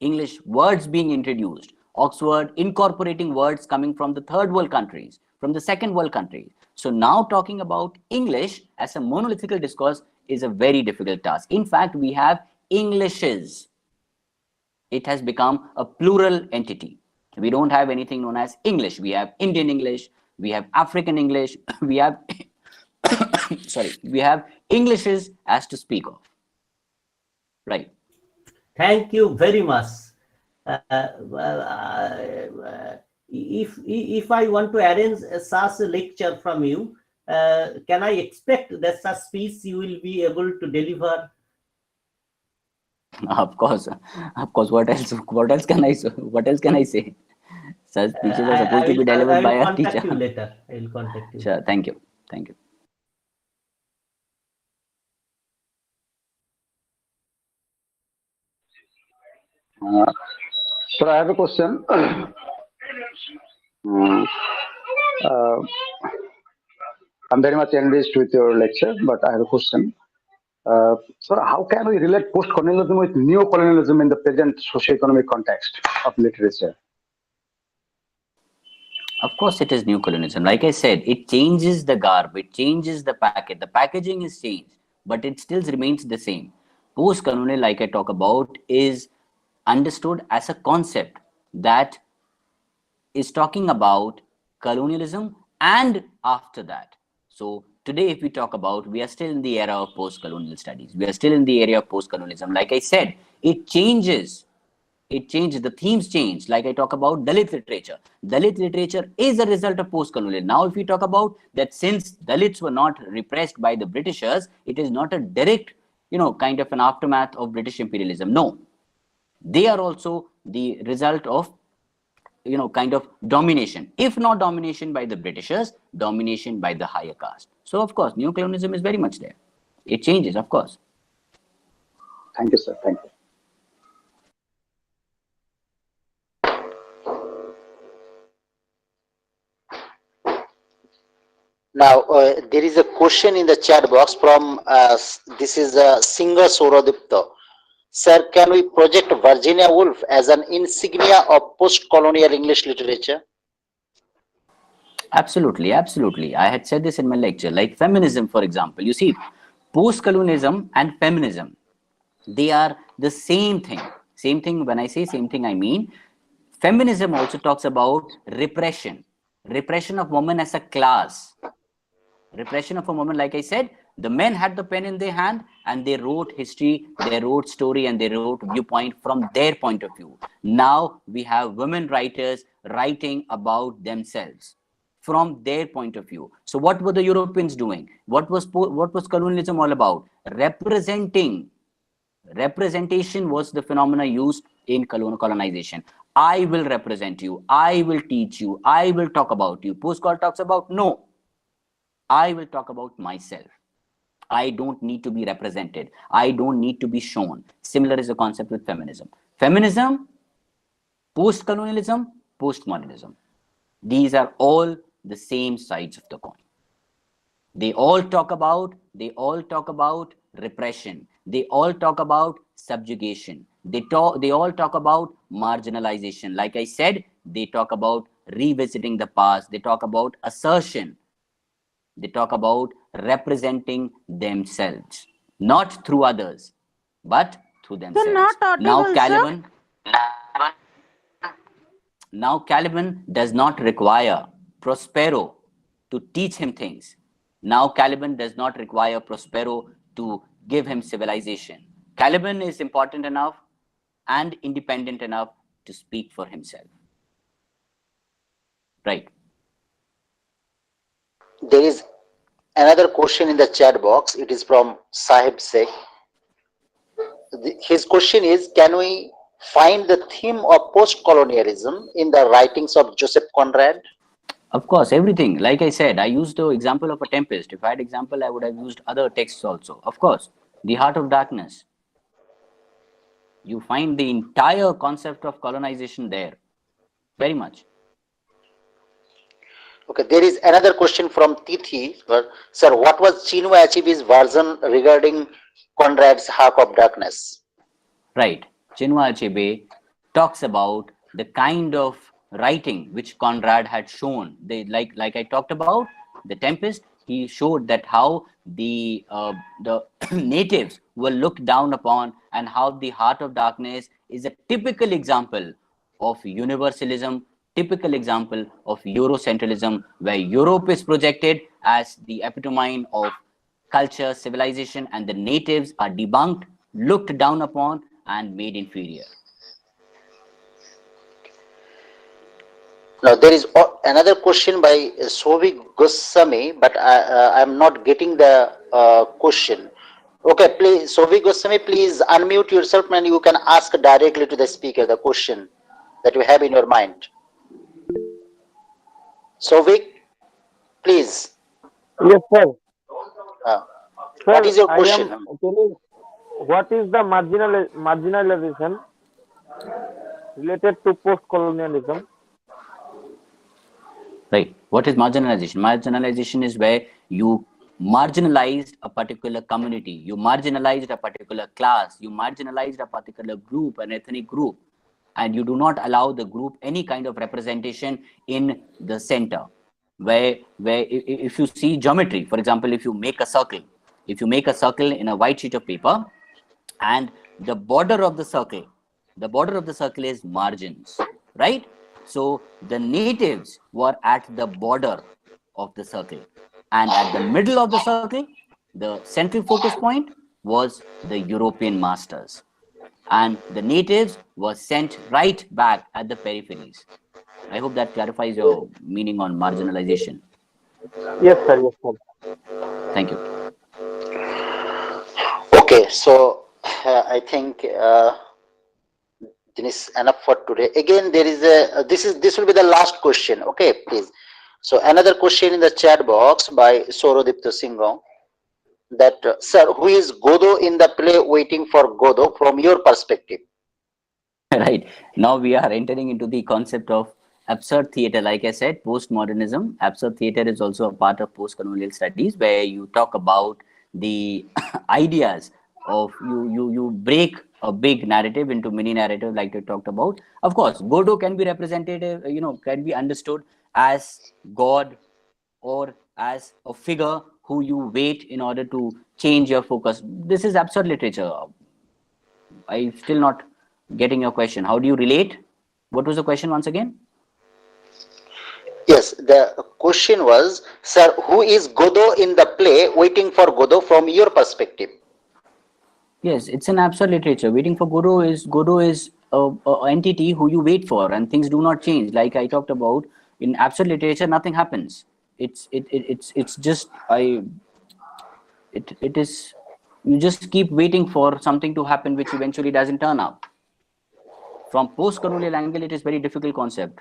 English words being introduced, Oxford incorporating words coming from the third world countries, from the second world countries. So now talking about English as a monolithical discourse is a very difficult task. In fact, we have Englishes. It has become a plural entity. We don't have anything known as English. We have Indian English, we have African English, we have we have Englishes as to speak of. Right. Thank you very much. If I want to arrange such a lecture from you, can I expect that such speech you will be able to deliver? Of course. What else can I say? Such speeches are supposed to be delivered by a teacher. I will contact you later. I will contact you. Sure. Thank you. Thank you. So I have a question. I'm very much enriched with your lecture, but I have a question. So how can we relate post-colonialism with neo-colonialism in the present socio-economic context of literature? Of course, it is new colonialism. Like I said, it changes the garb, it changes the packet. The packaging is changed, but it still remains the same. Post-colonial, like I talk about, is understood as a concept that is talking about colonialism and after that. So today, if we talk about, we are still in the era of post-colonial studies. We are still in the area of post-colonialism. Like I said, it changes. It changes. The themes change. Like I talk about Dalit literature. Dalit literature is a result of post-colonial. Now, if we talk about that, since Dalits were not repressed by the Britishers, it is not a direct, kind of an aftermath of British imperialism. No, they are also the result of kind of domination, if not domination by the Britishers, domination by the higher caste. So of course neocolonialism is very much there. It changes, of course. Thank you, sir. Thank you. Now, there is a question in the chat box from, this is Singer Sorodipta. Sir, can we project Virginia Woolf as an insignia of post-colonial English literature? Absolutely, absolutely. I had said this in my lecture, like feminism, for example. You see, post-colonialism and feminism, they are the same thing. Same thing, when I say same thing, I mean, feminism also talks about repression. Repression of women as a class. Repression of a woman, like I said, the men had the pen in their hand and they wrote history, they wrote story, and they wrote viewpoint from their point of view. Now we have women writers writing about themselves from their point of view. So what were the Europeans doing? What was colonialism all about? Representing. Representation was the phenomena used in colonization. I will represent you. I will teach you. I will talk about you. Post-col talks about no. I will talk about myself. I don't need to be represented. I don't need to be shown. Similar is the concept with feminism. Feminism, post-colonialism, postmodernism. These are all the same sides of the coin. They all talk about repression. They all talk about subjugation. They all talk about marginalization. Like I said, they talk about revisiting the past. They talk about assertion. They talk about representing themselves, not through others, but through themselves. Not audible, Now, Caliban. Now Caliban does not require Prospero to teach him things. Now Caliban does not require Prospero to give him civilization. Caliban is important enough and independent enough to speak for himself. Right. There is another question in the chat box. It is from Sahib Sheikh. His question is, can we find the theme of post-colonialism in the writings of Joseph Conrad? Of course, everything. Like I said, I used the example of a tempest. If I had example, I would have used other texts also. Of course, the heart of darkness. You find the entire concept of colonization there. Very much. Okay, there is another question from Tithi. Sir, what was Chinua Achebe's version regarding Conrad's Heart of Darkness? Right. Chinua Achebe talks about the kind of writing which Conrad had shown. They like I talked about the Tempest. He showed that how the natives were looked down upon, and how the Heart of Darkness is a typical example of universalism, typical example of Eurocentralism, where Europe is projected as the epitome of culture, civilization, and the natives are debunked, looked down upon, and made inferior. Now, there is another question by Sovi Goswami, but I am not getting the question. Okay, please, Sovi Goswami, please unmute yourself and you can ask directly to the speaker the question that you have in your mind. Sovi, please. Yes, sir. Sir, What is your question? What is the marginalization related to post-colonialism? Right. What is marginalization? Marginalization is where you marginalized a particular community, you marginalized a particular class, you marginalized a particular group, an ethnic group, and you do not allow the group any kind of representation in the center. Where if you see geometry, for example, if you make a circle in a white sheet of paper, and the border of the circle is margins, right? So the natives were at the border of the circle, and at the middle of the circle, the central focus point was the European masters, and the natives were sent right back at the peripheries. I hope that clarifies your meaning on marginalization. Yes, sir. Yes, sir. Thank you. Okay, so I think this is enough for today. Again, there is a this will be the last question. Okay, please. So another question in the chat box by Sorodipto Singh, that sir, who is Godo in the play Waiting for Godo from your perspective? Right. Now we are entering into the concept of absurd theater. Like I said, postmodernism, absurd theater is also a part of post-colonial studies, where you talk about the ideas of you break a big narrative into mini narrative, like you talked about. Of course, Godo can be representative, can be understood as God or as a figure who you wait in order to change your focus. This is absurd literature. I'm still not getting your question. How do you relate? What was the question once again? Yes, the question was, sir, who is Godo in the play Waiting for Godo from your perspective? Yes, it's an absurd literature. Waiting for Godo is a entity who you wait for, and things do not change. Like I talked about, in absurd literature, nothing happens. It's just it is, you just keep waiting for something to happen which eventually doesn't turn up. From post-colonial angle, it is very difficult concept.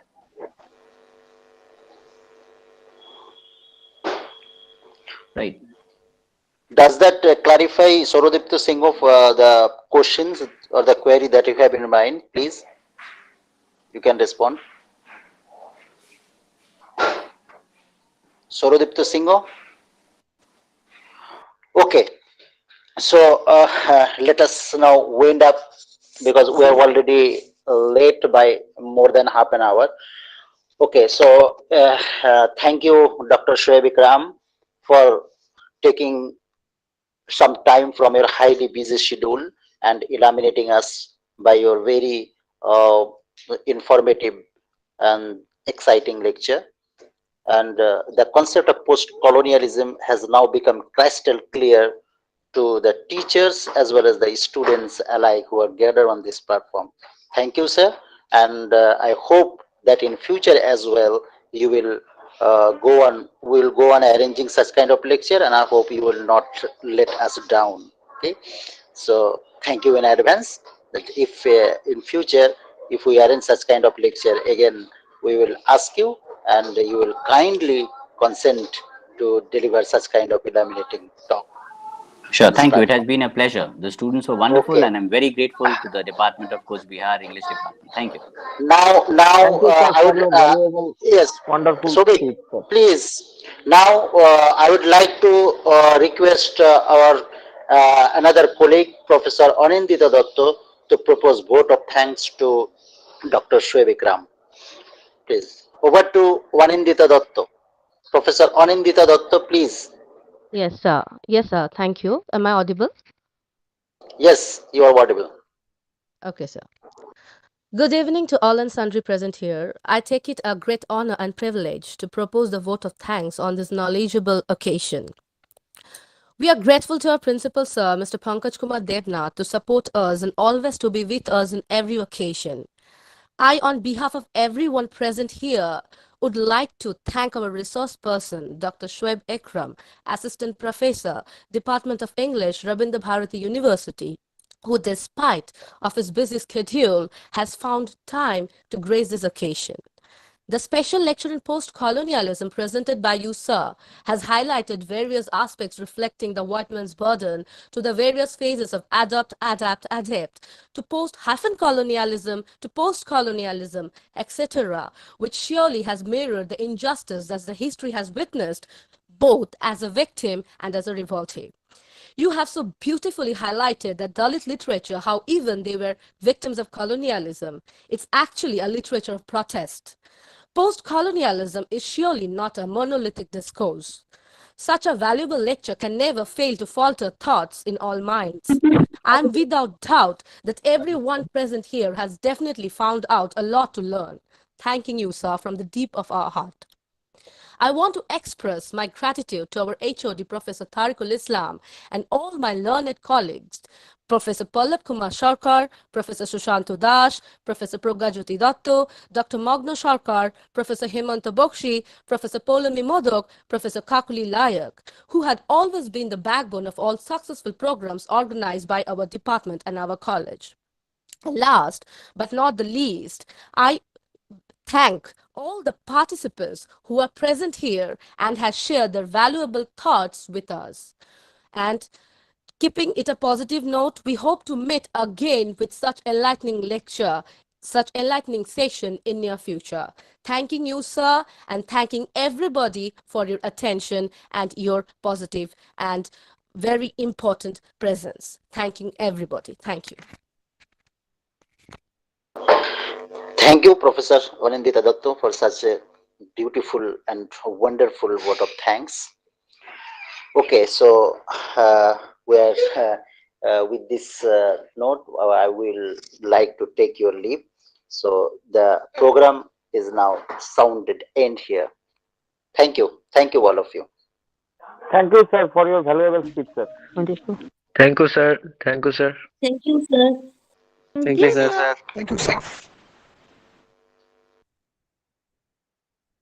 Right. Does that clarify, Sorodipto Singh, of the questions or the query that you have in mind? Please, you can respond. Sorodipto Singh. Okay, so let us now wind up, because we are already late by more than half an hour. Okay, so thank you, Dr. Shoaib Ekram, for taking some time from your highly busy schedule and illuminating us by your very informative and exciting lecture. And the concept of post-colonialism has now become crystal clear to the teachers as well as the students alike who are gathered on this platform. Thank you, sir. And I hope that in future as well, you will will go on arranging such kind of lecture, and I hope you will not let us down. Okay. So thank you in advance. That if in future, if we arrange such kind of lecture again, we will ask you, and you will kindly consent to deliver such kind of illuminating talk. Sure, thank you. It has been a pleasure. The students were wonderful, Okay. and I'm very grateful to the Department of Coach Behar English Department. Thank you. Now, Thank you, sir, I for would your valuable, yes. wonderful So speech, sir. please. Now, I would like to request our another colleague, Professor Anindita Dutta, to propose vote of thanks to Dr. Shoaib Ekram. Please, over to Anindita Dutta. Professor Anindita Dutta, please. Yes, sir. Yes, sir. Thank you. Am I audible? Yes, you are audible. Okay, sir. Good evening to all and sundry present here. I take it a great honor and privilege to propose the vote of thanks on this knowledgeable occasion. We are grateful to our principal, sir, Mr. Pankaj Kumar Devnath, to support us and always to be with us in every occasion. I, on behalf of everyone present here, would like to thank our resource person, Dr. Shoaib Ekram, Assistant Professor, Department of English, Rabindra Bharati University, who, despite of his busy schedule, has found time to grace this occasion. The special lecture in post-colonialism presented by you, sir, has highlighted various aspects reflecting the white man's burden to the various phases of adopt, adapt, adapt, to post-colonialism, to post-colonialism, etc., which surely has mirrored the injustice that the history has witnessed, both as a victim and as a revoltee. You have so beautifully highlighted that Dalit literature, how even they were victims of colonialism, it's actually a literature of protest. Post-colonialism is surely not a monolithic discourse. Such a valuable lecture can never fail to falter thoughts in all minds. I'm without doubt that everyone present here has definitely found out a lot to learn. Thanking you, sir, from the deep of our heart. I want to express my gratitude to our H.O.D. Professor Tariqul Islam and all my learned colleagues, Professor Pallab Kumar Sarkar, Professor Susanta Dash, Professor Prajnajyoti Dutta, Dr. Magna Sarkar, Professor Hemanta Baxi, Professor Poulomi Modak, Professor Kakali Layek, who had always been the backbone of all successful programs organized by our department and our college. Last but not the least, I thank all the participants who are present here and has shared their valuable thoughts with us. And keeping it a positive note, we hope to meet again with such enlightening lecture, such enlightening session in near future. Thanking you, sir, and thanking everybody for your attention and your positive and very important presence. Thanking everybody. Thank you. Thank you, Professor Anindita Dutta, for such a beautiful and wonderful vote of thanks. Okay, so we're with this note, I will like to take your leave. So the program is now sounded end here. Thank you, all of you. Thank you, sir, for your valuable speech, sir. Wonderful. Thank you, sir. Thank you, sir. Thank you, sir. Thank you, sir. Sir. Thank you, sir.